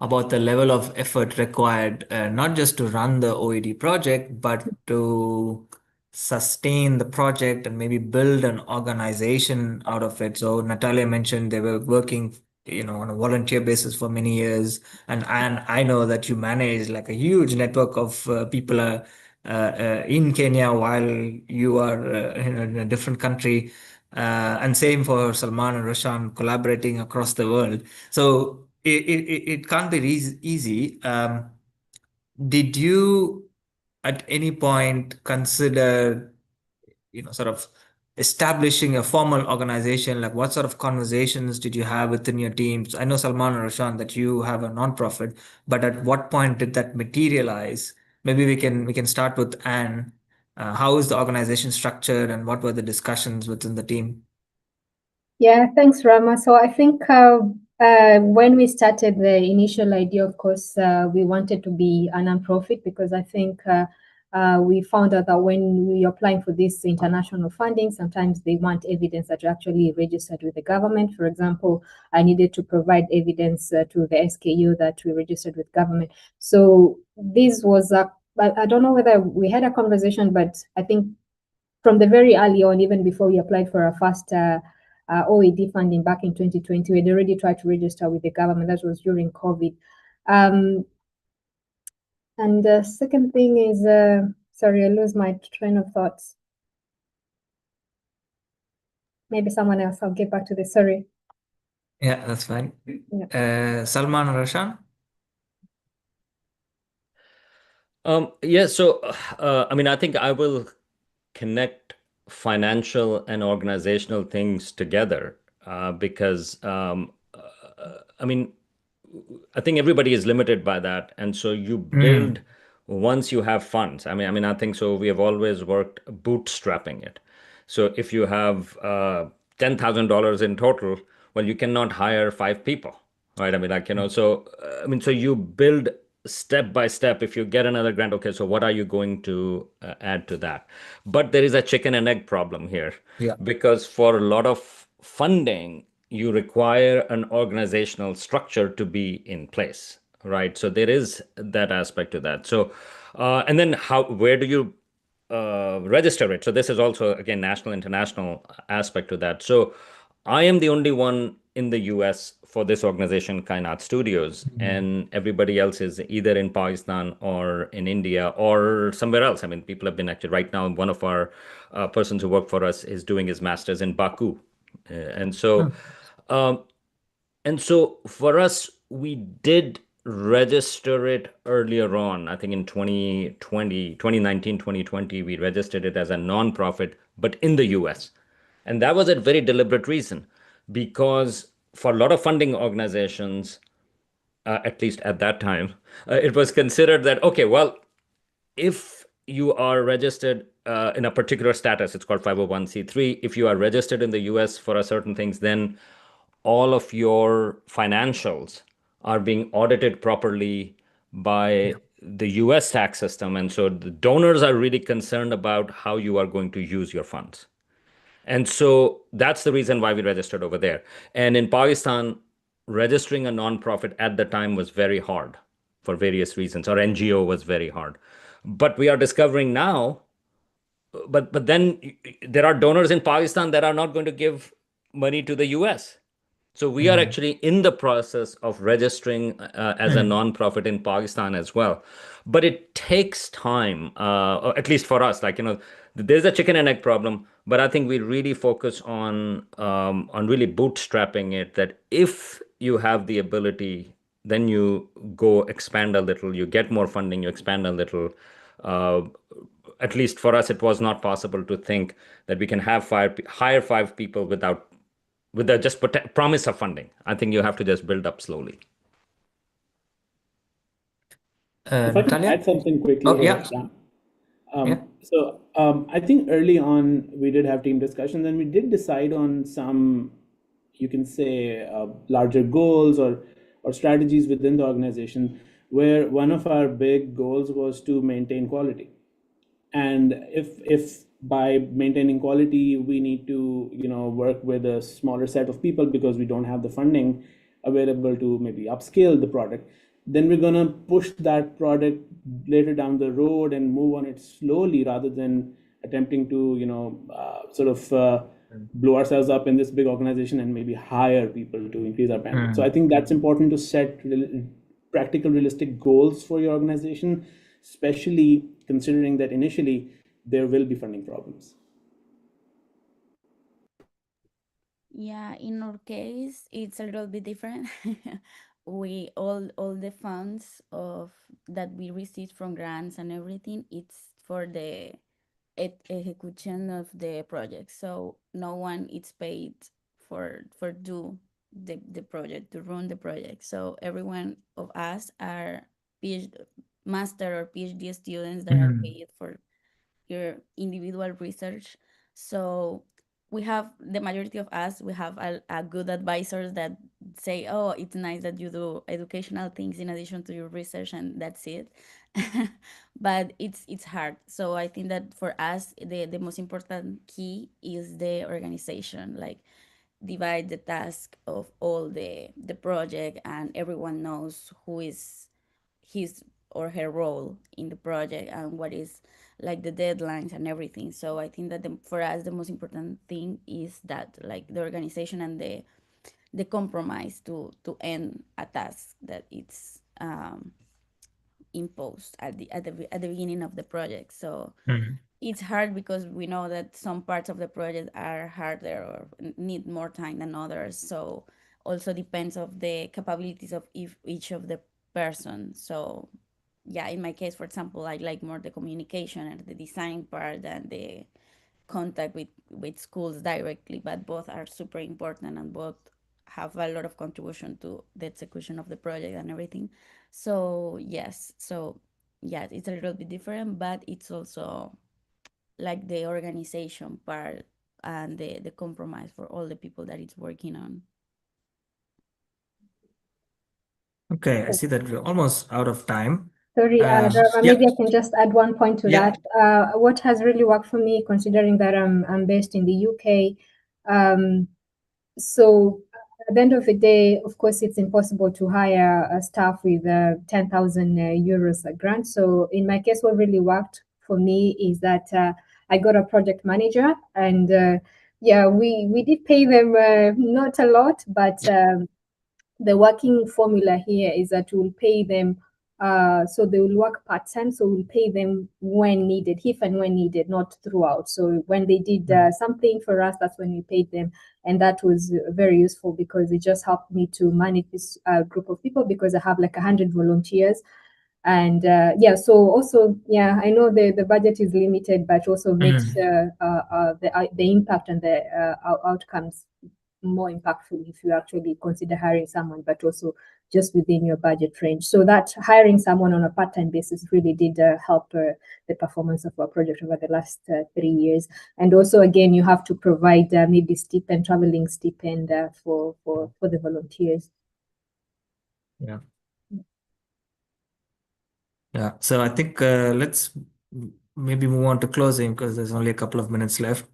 [SPEAKER 1] about the level of effort required, not just to run the OED project, but to sustain the project and maybe build an organization out of it. So Natalia mentioned they were working on a volunteer basis for many years, and I know that you manage like a huge network of people in Kenya while you are in a different country, and same for Salman and Roshan collaborating across the world. So it can't be easy. Did you at any point consider sort of establishing a formal organization? Like, what sort of conversations did you have within your teams? I know, Salman and Roshan, that you have a nonprofit, but at what point did that materialize? Maybe we can start with Anne. How is the organization structured, and what were the discussions within the team?
[SPEAKER 5] Yeah, thanks, Rama. So I think when we started the initial idea, of course, we wanted to be a nonprofit because I think we found out that when we are applying for this international funding, sometimes they want evidence that you're actually registered with the government. For example, I needed to provide evidence to the SKU that we registered with government. So this was I don't know whether we had a conversation, but I think from the very early on, even before we applied for our first OAD funding back in 2020, we had already tried to register with the government. That was during COVID. And the second thing is, sorry, I lose my train of thoughts. Maybe someone else, I'll get back to this, sorry.
[SPEAKER 1] Yeah, that's fine.
[SPEAKER 5] Yeah.
[SPEAKER 1] Salman and Roshan?
[SPEAKER 6] Yeah, so I mean, I think I will connect financial and organizational things together because I mean, I think everybody is limited by that, and so you build once you have funds. I mean, I think so. We have always worked bootstrapping it. So if you have $10,000 in total, well, you cannot hire 5 people, right? I mean, so I mean, so you build step by step. If you get another grant, okay, so what are you going to add to that? But there is a chicken and egg problem here, because for a lot of funding, you require an organizational structure to be in place, right? So there is that aspect to that. So, and then where do you register it? So this is also, again, national, international aspect to that. So I am the only one in the US for this organization, Kainat Studios, and everybody else is either in Pakistan or in India or somewhere else. I mean, people have been actually right now. One of our persons who work for us is doing his master's in Baku, and so. And so for us, we did register it earlier on. I think in 2019, 2020, we registered it as a nonprofit, but in the US. And that was a very deliberate reason, because for a lot of funding organizations, at least at that time, it was considered that, okay, well, if you are registered in a particular status, it's called 501c3. If you are registered in the US for a certain things, then all of your financials are being audited properly by the US tax system. And so the donors are really concerned about how you are going to use your funds. And so that's the reason why we registered over there. And in Pakistan, registering a nonprofit at the time was very hard for various reasons, or NGO was very hard. But we are discovering now, but then there are donors in Pakistan that are not going to give money to the US. So we are actually in the process of registering as a nonprofit in Pakistan as well. But it takes time, or at least for us. There's a chicken and egg problem. But I think we really focus on really bootstrapping it. That if you have the ability, then you go expand a little. You get more funding. You expand a little. At least for us, it was not possible to think that we can hire 5 people with the just promise of funding. I think you have to just build up slowly.
[SPEAKER 7] If I can
[SPEAKER 1] Natalia?
[SPEAKER 7] add something quickly
[SPEAKER 1] Oh, yeah.
[SPEAKER 7] So I think early on we did have team discussions, and we did decide on some, you can say, larger goals or strategies within the organization, where one of our big goals was to maintain quality. And if by maintaining quality we need to work with a smaller set of people because we don't have the funding available to maybe upscale the product, then we're going to push that product later down the road and move on it slowly, rather than attempting to blow ourselves up in this big organization and maybe hire people to increase our bandwidth. So I think that's important to set practical, realistic goals for your organization, especially considering that initially there will be funding problems.
[SPEAKER 8] Yeah, in our case, it's a little bit different. We all the funds of that we received from grants and everything, it's for the execution of the project. So no one is paid for do the project, to run the project. So everyone of us are PhD, master or PhD students that are paid for your individual research. So we have, the majority of us, we have a good advisors that say, oh, it's nice that you do educational things in addition to your research, and that's it. But it's hard. So I think that for us, the most important key is the organization, like divide the task of all the project, and everyone knows who is his or her role in the project and what is like the deadlines and everything. So I think that for us the most important thing is that, like, the organization and the compromise to end a task that it's imposed at the beginning of the project. So it's hard because we know that some parts of the project are harder or need more time than others. So also depends of the capabilities of each of the person. So yeah, in my case, for example, I like more the communication and the design part than the contact with schools directly, but both are super important and both have a lot of contribution to the execution of the project and everything. So yes, so yeah, it's a little bit different, but it's also like the organization part and the compromise for all the people that it's working on.
[SPEAKER 1] Okay, I see that we're almost out of time.
[SPEAKER 5] Sorry, maybe I can just add one point to
[SPEAKER 1] Yeah.
[SPEAKER 5] that. What has really worked for me, considering that I'm based in the UK, so at the end of the day, of course, it's impossible to hire a staff with 10,000 euros a grant. So in my case, what really worked for me is that I got a project manager, and yeah, we did pay them not a lot, but the working formula here is that we'll pay them, so they will work part-time, so we'll pay them when needed, if and when needed, not throughout. So when they did something for us, that's when we paid them. And that was very useful because it just helped me to manage this group of people, because I have like 100 volunteers. And yeah, so also, yeah, I know the budget is limited, but also makes the impact and the outcomes more impactful if you actually consider hiring someone, but also just within your budget range. So that hiring someone on a part-time basis really did help the performance of our project over the last 3 years. And also, again, you have to provide maybe stipend, traveling stipend for the volunteers.
[SPEAKER 1] Yeah. Yeah. So I think let's maybe move on to closing because there's only a couple of minutes left.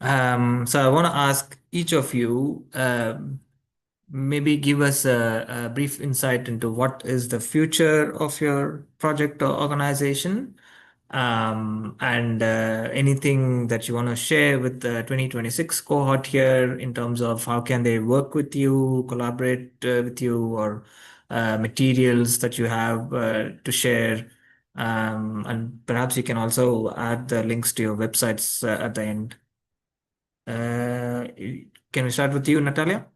[SPEAKER 1] So I want to ask each of you, maybe give us a brief insight into what is the future of your project or organization, and anything that you want to share with the 2026 cohort here in terms of how can they work with you, collaborate with you, or materials that you have to share. And perhaps you can also add the links to your websites at the end. Can we start with you, Natalia?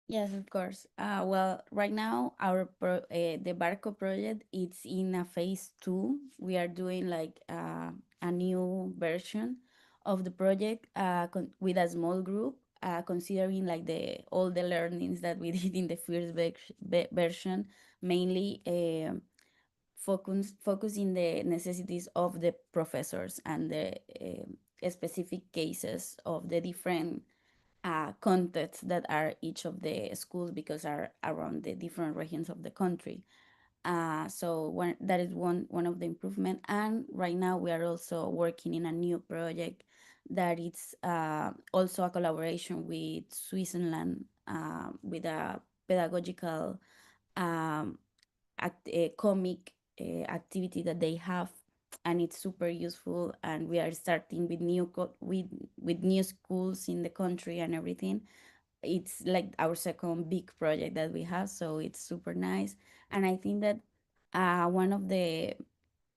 [SPEAKER 8] Yes, of course. Well, right now the Barco project, it's in a phase 2. We are doing like a new version of the project with a small group, considering like all the learnings that we did in the first version, mainly focusing the necessities of the professors and the specific cases of the different contexts that are each of the schools, because are around the different regions of the country. So that is one of the improvement. And right now we are also working in a new project that it's also a collaboration with Switzerland, with a pedagogical a comic activity that they have, and it's super useful. And we are starting with with new schools in the country and everything. It's like our second big project that we have, so it's super nice. And I think that one of the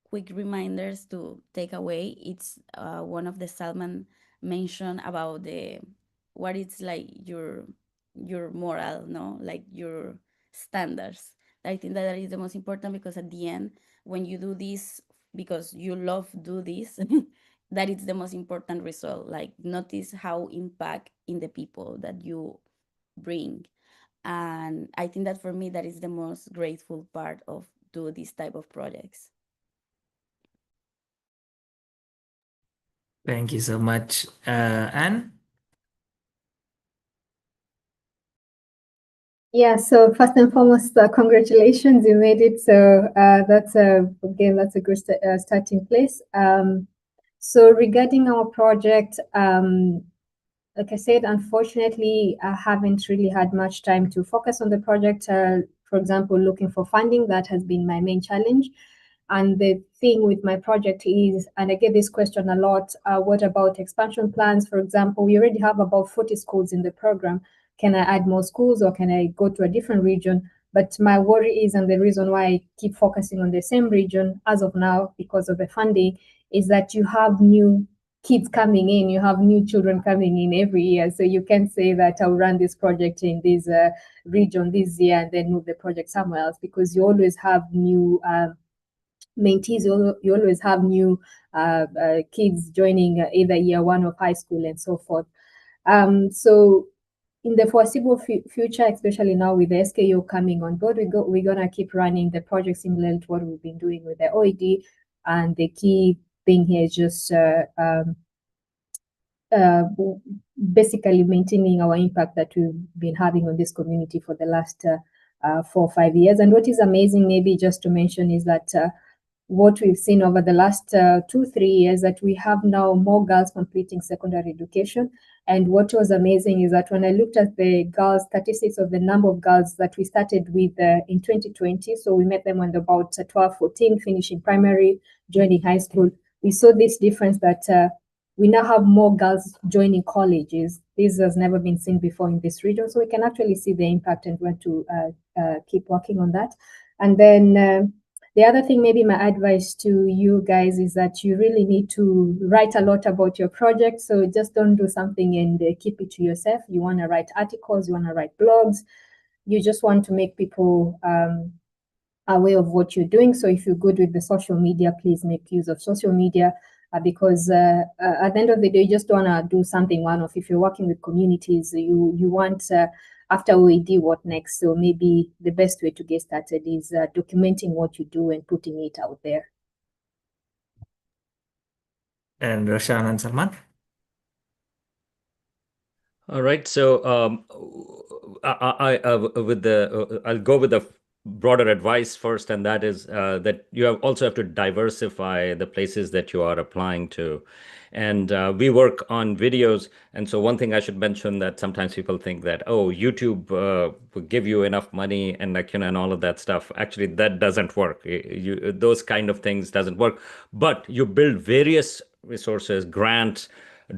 [SPEAKER 8] quick reminders to take away, it's one of the Salman mentioned about the what it's like your moral, no, like your standards. I think that is the most important, because at the end, when you do this because you love do this, that is the most important result. Like, notice how impact in the people that you bring. And I think that for me, that is the most grateful part of do this type of projects.
[SPEAKER 1] Thank you so much. Anne?
[SPEAKER 5] Yeah, so first and foremost, congratulations, you made it. So that's again, that's a good starting place. So regarding our project, like I said, unfortunately, I haven't really had much time to focus on the project. For example, looking for funding, that has been my main challenge. And the thing with my project is, and I get this question a lot, what about expansion plans? For example, we already have about 40 schools in the program. Can I add more schools, or can I go to a different region? But my worry is, and the reason why I keep focusing on the same region as of now, because of the funding, is that you have new kids coming in, you have new children coming in every year. So you can say that I'll run this project in this region this year and then move the project somewhere else, because you always have new mentees, you always have new kids joining either year one of high school and so forth. So in the foreseeable future, especially now with the SKO coming on board, we're gonna keep running the project similar to what we've been doing with the OED. And the key thing here is just basically maintaining our impact that we've been having on this community for the last 4 or 5 years. And what is amazing, maybe just to mention, is that what we've seen over the last 2-3 years, that we have now more girls completing secondary education. And what was amazing is that when I looked at the girls statistics of the number of girls that we started with in 2020, so we met them when about 12, 14, finishing primary, joining high school, we saw this difference that we now have more girls joining colleges. This has never been seen before in this region. So we can actually see the impact and want to keep working on that. And then the other thing, maybe my advice to you guys, is that you really need to write a lot about your project. So just don't do something and keep it to yourself. You want to write articles, you want to write blogs. You just want to make people aware of what you're doing. So if you're good with the social media, please make use of social media. Because at the end of the day, you just want to do something one-off. If you're working with communities, you want, after OED, what next? So maybe the best way to get started is documenting what you do and putting it out there.
[SPEAKER 1] And Roshan and Salman?
[SPEAKER 6] All right. So I'll go with the broader advice first, and that is that you also have to diversify the places that you are applying to. And we work on videos. And so one thing I should mention, that sometimes people think that, oh, YouTube will give you enough money and and all of that stuff. Actually, that doesn't work. Those kind of things doesn't work. But you build various resources, grants,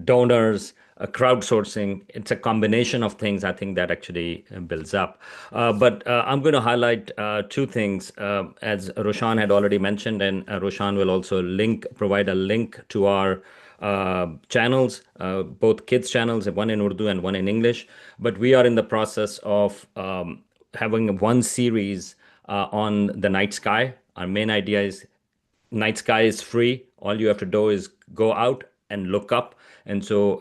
[SPEAKER 6] donors, crowdsourcing. It's a combination of things, I think, that actually builds up. But I'm going to highlight two things, as Roshan had already mentioned, and Roshan will also provide a link to our channels, both kids channels, one in Urdu and one in English. But we are in the process of having one series on the night sky. Our main idea is night sky is free. All you have to do is go out and look up. And so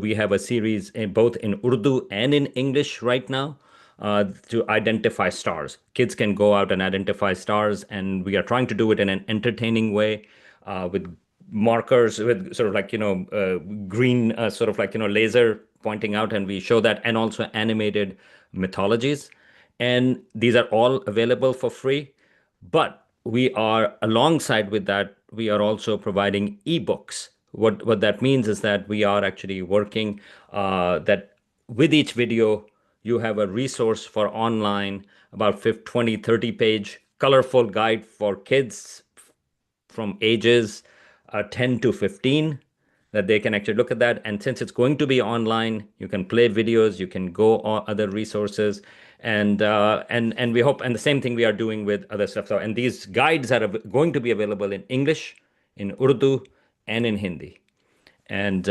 [SPEAKER 6] we have a series both in Urdu and in English right now to identify stars. Kids can go out and identify stars, and we are trying to do it in an entertaining way with markers, with sort of like, green sort of like, laser pointing out, and we show that, and also animated mythologies. And these are all available for free. But we are, alongside with that, we are also providing ebooks. What that means is that we are actually working that with each video, you have a resource for online, about 20, 30 page colorful guide for kids from ages 10 to 15 that they can actually look at that. And since it's going to be online, you can play videos, you can go on other resources, and we hope. And the same thing we are doing with other stuff. So, and these guides are going to be available in English, in Urdu, and in Hindi. And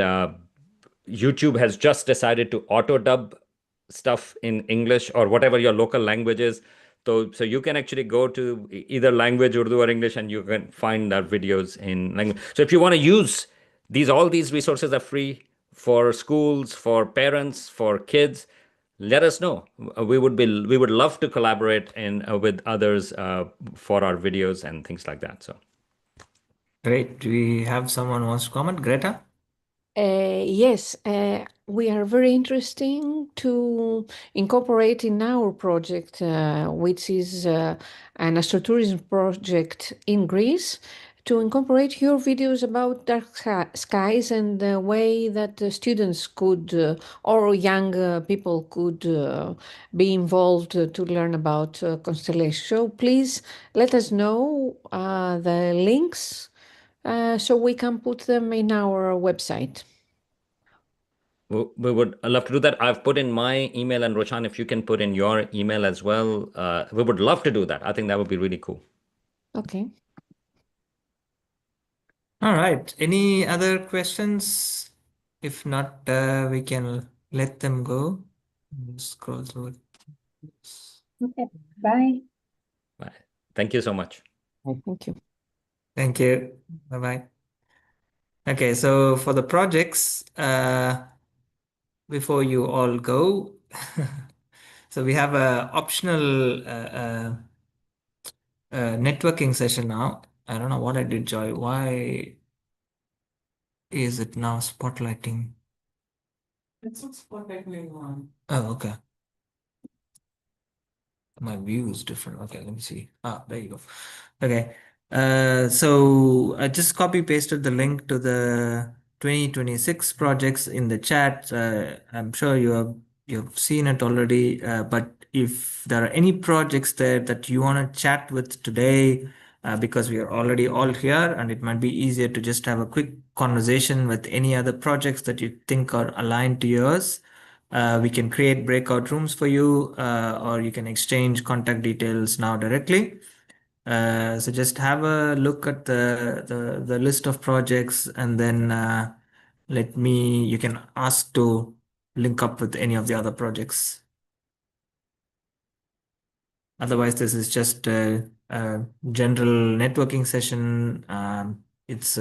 [SPEAKER 6] YouTube has just decided to auto dub stuff in English or whatever your local language is. So you can actually go to either language, Urdu or English, and you can find our videos in language. So if you want to use these, all these resources are free for schools, for parents, for kids. Let us know. We would love to collaborate with others for our videos and things like that. So
[SPEAKER 1] Great. Do we have someone who wants to comment? Greta?
[SPEAKER 9] Yes, we are very interesting to incorporate in our project, which is an astrotourism project in Greece, to incorporate your videos about dark skies and the way that the students could, or young people could be involved to learn about constellations. So please let us know the links so we can put them in our website.
[SPEAKER 6] we would love to do that. I've put in my email, and Roshan, if you can put in your email as well, we would love to do that. I think that would be really cool.
[SPEAKER 9] Okay.
[SPEAKER 1] All right. Any other questions? If not, we can let them go. Scroll through it.
[SPEAKER 5] Okay, bye.
[SPEAKER 6] Bye. Thank you so much.
[SPEAKER 9] Thank you.
[SPEAKER 1] Thank you. Bye-bye. Okay, so for the projects, before you all go, so we have a optional networking session now. I don't know what I did, Joy. Why is it now spotlighting? It's not spotlighting on. Oh, okay. My view is different. Okay, let me see. There you go. Okay. So I just copy pasted the link to the 2026 projects in the chat. I'm sure you've seen it already. But if there are any projects there that you want to chat with today, because we are already all here, and it might be easier to just have a quick conversation with any other projects that you think are aligned to yours. We can create breakout rooms for you, or you can exchange contact details now directly. So just have a look at the list of projects, and then you can ask to link up with any of the other projects. Otherwise, this is just a general networking session. It's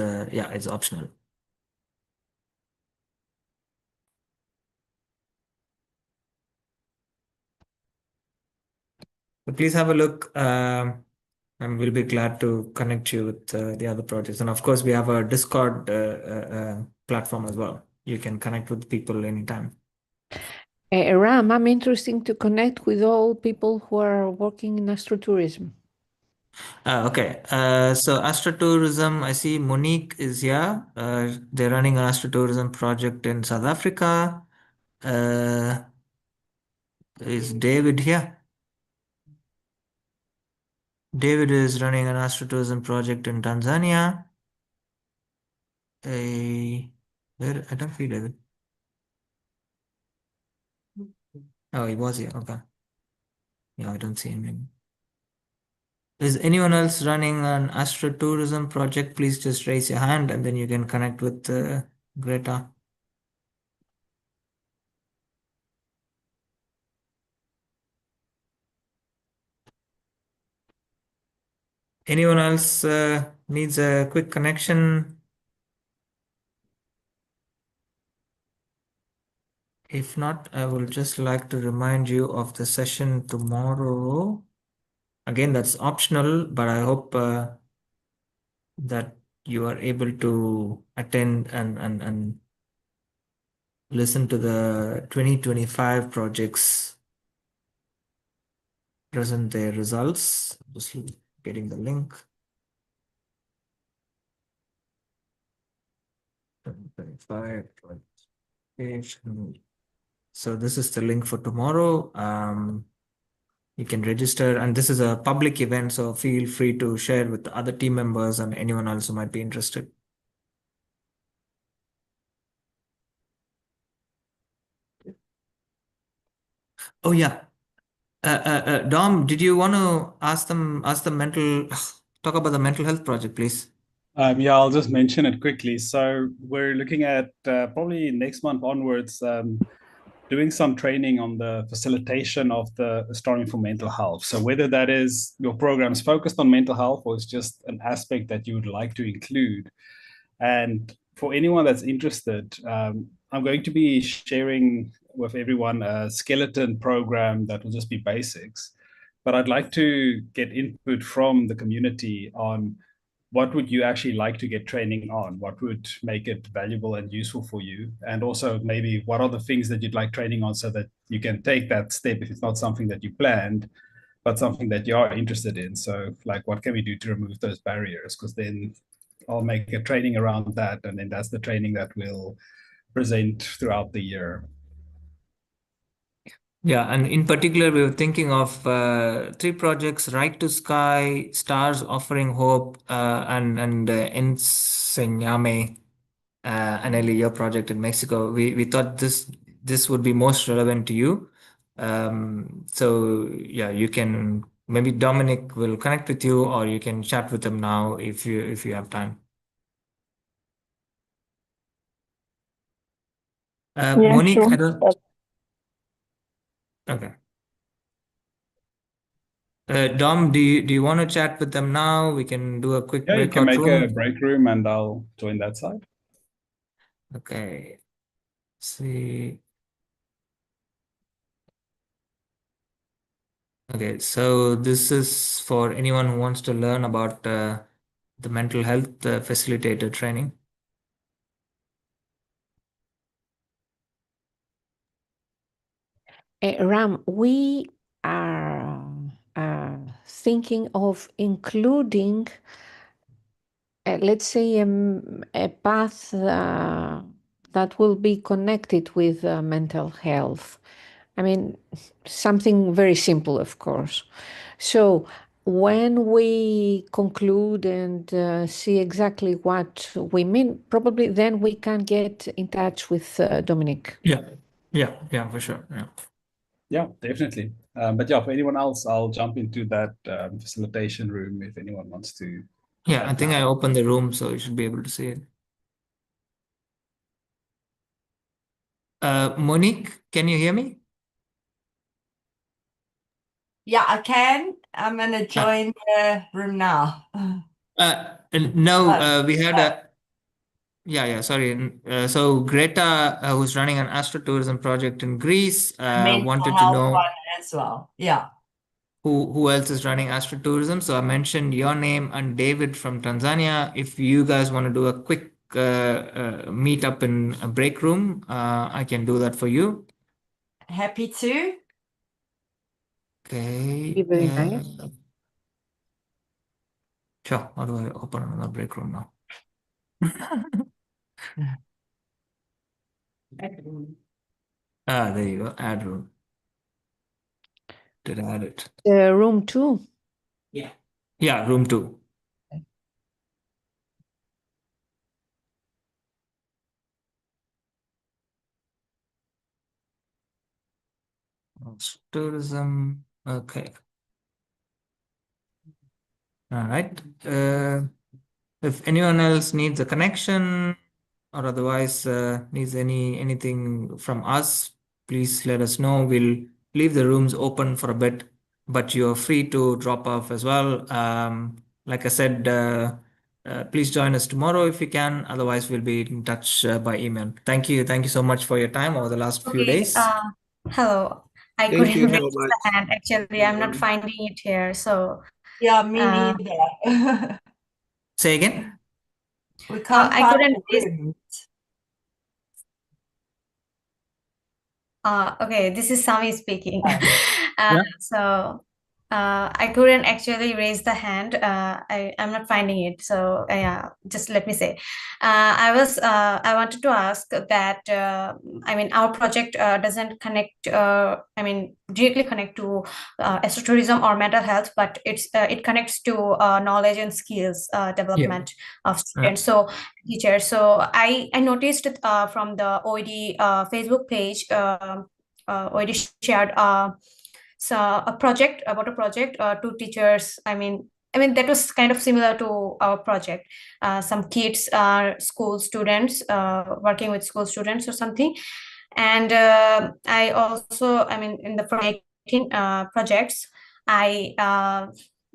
[SPEAKER 1] optional. But please have a look. And we'll be glad to connect you with the other projects. And of course, we have a Discord platform as well. You can connect with people anytime.
[SPEAKER 9] Ram, I'm interested to connect with all people who are working in astrotourism.
[SPEAKER 1] Okay. So astrotourism, I see Monique is here. They're running an astrotourism project in South Africa. Is David here? David is running an astrotourism project in Tanzania. I don't see David. Oh, he was here. Okay. Yeah, I don't see him. Is anyone else running an astrotourism project? Please just raise your hand, and then you can connect with Greta. Anyone else needs a quick connection? If not, I will just like to remind you of the session tomorrow. Again, that's optional, but I hope that you are able to attend and listen to the 2025 projects present their results. Just getting the link. 2025. So this is the link for tomorrow. you can register. And this is a public event, so feel free to share with other team members and anyone else who might be interested. Oh yeah, Dom, did you want to ask the mental talk about the mental health project, please?
[SPEAKER 10] Yeah, I'll just mention it quickly. So we're looking at probably next month onwards doing some training on the facilitation of the astronomy for mental health. So whether that is your program is focused on mental health or it's just an aspect that you would like to include. And for anyone that's interested, I'm going to be sharing with everyone a skeleton program that will just be basics. But I'd like to get input from the community on what would you actually like to get training on? What would make it valuable and useful for you? And also maybe what are the things that you'd like training on so that you can take that step if it's not something that you planned, but something that you are interested in. So like, what can we do to remove those barriers? Because then I'll make a training around that. And then that's the training that we'll present throughout the year.
[SPEAKER 1] Yeah, and in particular, we were thinking of 3 projects: Right to Sky, Stars Offering Hope, and Enseñame, Aneli, your project in Mexico. We thought this would be most relevant to you. So yeah, you can maybe Dominic will connect with you, or you can chat with him now if you have time.
[SPEAKER 3] Yeah,
[SPEAKER 1] Monique,
[SPEAKER 3] sure.
[SPEAKER 1] I don't. Okay. Dom, do you want to chat with them now? We can do a quick
[SPEAKER 10] Yeah, you can
[SPEAKER 1] breakout
[SPEAKER 10] make a
[SPEAKER 1] room.
[SPEAKER 10] break room and I'll join that side.
[SPEAKER 1] Okay. See. Okay, so this is for anyone who wants to learn about the mental health facilitator training.
[SPEAKER 9] Ram, we are thinking of including, let's say, a path that will be connected with mental health. I mean, something very simple, of course. So when we conclude and see exactly what we mean, probably then we can get in touch with Dominic.
[SPEAKER 1] Yeah, for sure.
[SPEAKER 10] Yeah, definitely. But yeah, for anyone else, I'll jump into that facilitation room if anyone wants to.
[SPEAKER 1] Yeah, I think I opened the room, so you should be able to see it. Monique, can you hear me?
[SPEAKER 11] Yeah, I can. I'm going to join the room now.
[SPEAKER 1] No, we had a. Yeah, sorry. So Greta, who's running an astrotourism project in Greece, wanted to know
[SPEAKER 11] as well. Yeah.
[SPEAKER 1] who else is running astrotourism. So I mentioned your name and David from Tanzania. If you guys want to do a quick meet up in a break room, I can do that for you.
[SPEAKER 11] Happy to.
[SPEAKER 1] Okay.
[SPEAKER 9] Very nice.
[SPEAKER 1] Sure. How do I open another break room now? There you go. Add room. Did I add it?
[SPEAKER 9] Room 2.
[SPEAKER 1] Yeah, room 2. Tourism. Okay. All right. If anyone else needs a connection or otherwise needs anything from us, please let us know. We'll leave the rooms open for a bit, but you're free to drop off as well. Like I said, please join us tomorrow if you can. Otherwise, we'll be in touch by email. Thank you. Thank you so much for your time over the last few days.
[SPEAKER 4] Hello. I
[SPEAKER 1] Thank you
[SPEAKER 4] couldn't
[SPEAKER 1] so
[SPEAKER 4] raise
[SPEAKER 1] much.
[SPEAKER 4] the hand. Actually, I'm not finding it here. So
[SPEAKER 11] Yeah, me neither.
[SPEAKER 1] Say again?
[SPEAKER 11] We can't
[SPEAKER 4] I
[SPEAKER 11] find
[SPEAKER 4] couldn't
[SPEAKER 11] the
[SPEAKER 4] raise.
[SPEAKER 11] room.
[SPEAKER 4] Okay, this is Sami speaking.
[SPEAKER 1] Yeah.
[SPEAKER 4] So I couldn't actually raise the hand. I'm not finding it. So yeah, just let me say. I wanted to ask that, I mean, our project doesn't connect, directly connect to astrotourism or mental health, but it connects to knowledge and skills development of students. So teachers. So I noticed from the OED Facebook page, OED shared so a project about a project to teachers. I mean that was kind of similar to our project. Some kids are school students, working with school students or something. And I also, I mean, in the from 18 projects, I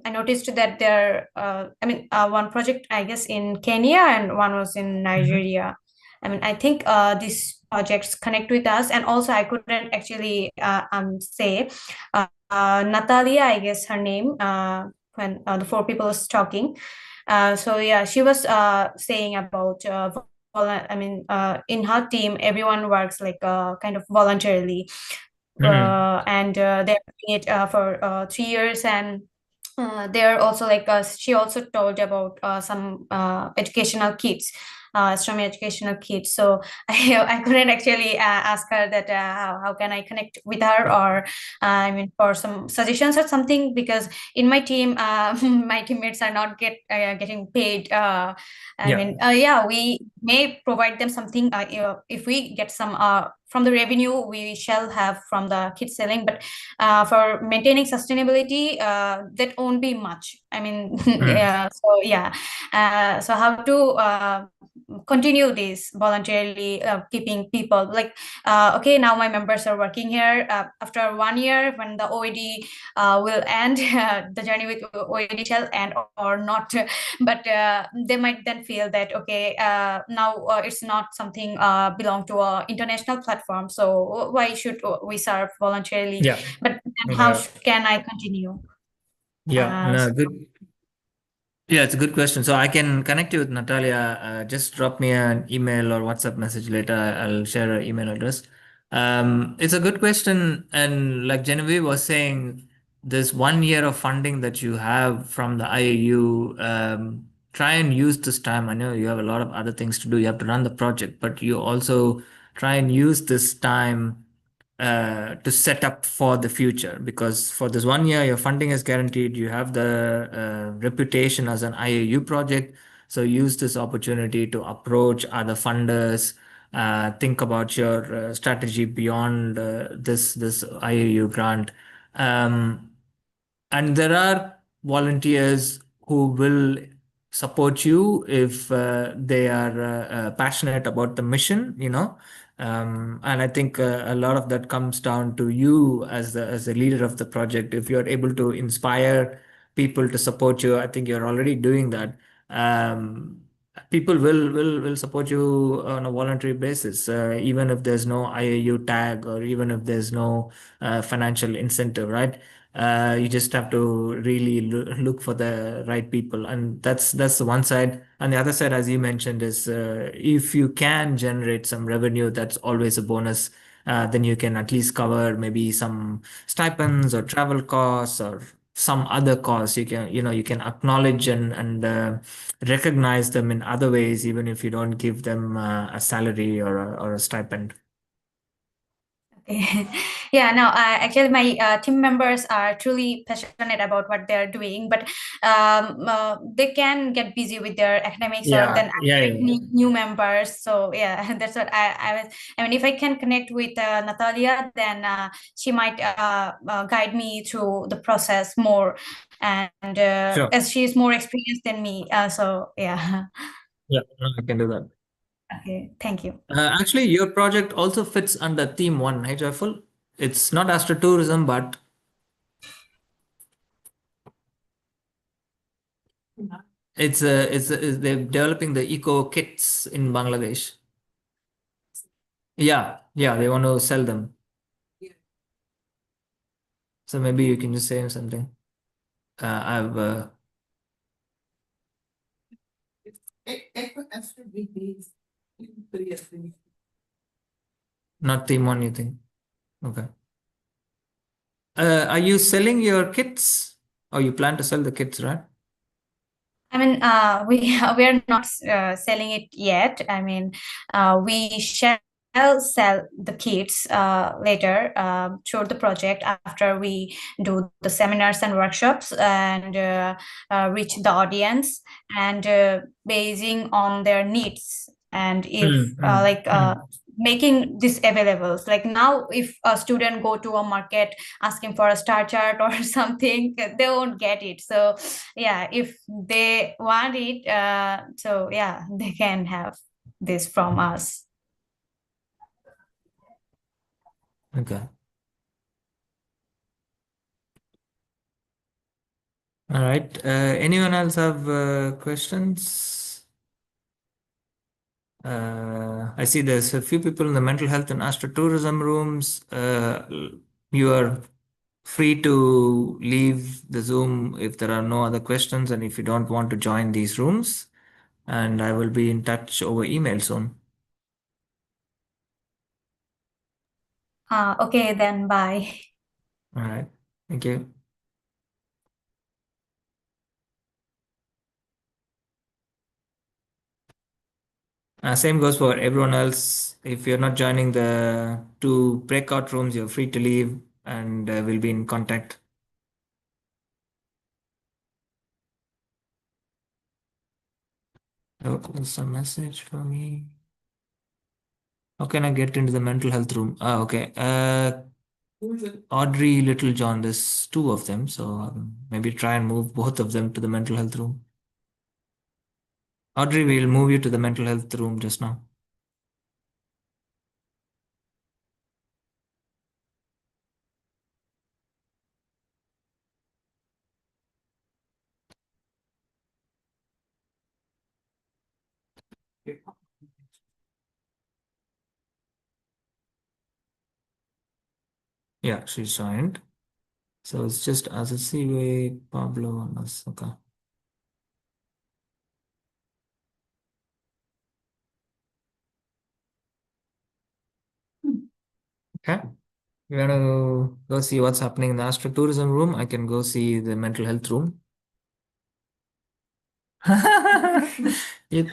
[SPEAKER 4] noticed that there, one project, I guess, in Kenya and one was in Nigeria. I mean, I think these projects connect with us. And also, I couldn't actually say Natalia, I guess her name, when the four people was talking. So yeah, she was saying about in her team, everyone works like kind of voluntarily, and they're doing it for 3 years. And they're also like she also told about some educational kits, astronomy educational kits. So I couldn't actually ask her that how can I connect with her, or I mean, for some suggestions or something, because in my team, my teammates are not getting paid. We may provide them something, if we get some from the revenue we shall have from the kit selling, but for maintaining sustainability, that won't be much. I mean, so how to continue this voluntarily, keeping people like, okay, now my members are working here. After 1 year, when the OED will end, the journey with OED shall end or not. But they might then feel that, okay, now it's not something belong to a international platform, so why should we serve voluntarily? But how can I continue?
[SPEAKER 1] Good. Yeah, it's a good question. So I can connect you with Natalia. Just drop me an email or WhatsApp message later. I'll share her email address. It's a good question. And like Genevieve was saying, this 1 year of funding that you have from the IAU, try and use this time. I know you have a lot of other things to do. You have to run the project, but you also try and use this time to set up for the future, because for this 1 year your funding is guaranteed. You have the reputation as an IAU project, so use this opportunity to approach other funders, think about your strategy beyond this IAU grant. And there are volunteers who will support you if they are passionate about the mission, and I think a lot of that comes down to you as the leader of the project. If you're able to inspire people to support you, I think you're already doing that. People will support you on a voluntary basis, even if there's no IAU tag, or even if there's no financial incentive, right? You just have to really look for the right people, and that's the one side. And the other side, as you mentioned, is if you can generate some revenue, that's always a bonus. Then you can at least cover maybe some stipends or travel costs or some other costs. You can acknowledge and recognize them in other ways, even if you don't give them a salary or a stipend.
[SPEAKER 4] Yeah, no, actually my team members are truly passionate about what they're doing, but they can get busy with their academics, or then need new members. So yeah, that's what I mean, if I can connect with Natalia, then she might guide me through the process more, and
[SPEAKER 1] Sure.
[SPEAKER 4] as she's more experienced than me. So yeah.
[SPEAKER 1] Yeah, I can do that.
[SPEAKER 4] Okay, thank you.
[SPEAKER 1] Actually, your project also fits under theme 1, right, Joyful? It's not astrotourism, but they're developing the eco kits in Bangladesh. Yeah, they want to sell them. So maybe you can just say something. I've not theme 1, you think? Okay. Are you selling your kits, or you plan to sell the kits, right?
[SPEAKER 4] I mean, we are not selling it yet. I mean, we shall sell the kits later through the project after we do the seminars and workshops and reach the audience and basing on their needs. And if making this available, like now, if a student go to a market asking for a star chart or something, they won't get it. So yeah, if they want it, so yeah, they can have this from us.
[SPEAKER 1] Okay. All right. Anyone else have questions? I see there's a few people in the mental health and astrotourism rooms. You are free to leave the Zoom if there are no other questions and if you don't want to join these rooms. And I will be in touch over email soon.
[SPEAKER 4] Okay, then bye.
[SPEAKER 1] All right. Thank you. Same goes for everyone else. If you're not joining the two breakout rooms, you're free to leave and we'll be in contact. Oh, there's a message for me. How can I get into the mental health room? Okay. Audrey, Little John, there's two of them. So maybe try and move both of them to the mental health room. Audrey, we'll move you to the mental health room just now. Yeah, she's joined. So it's just Asasiwe, Pablo, and us. Okay. Okay. You want to go see what's happening in the astrotourism room? I can go see the mental health room. You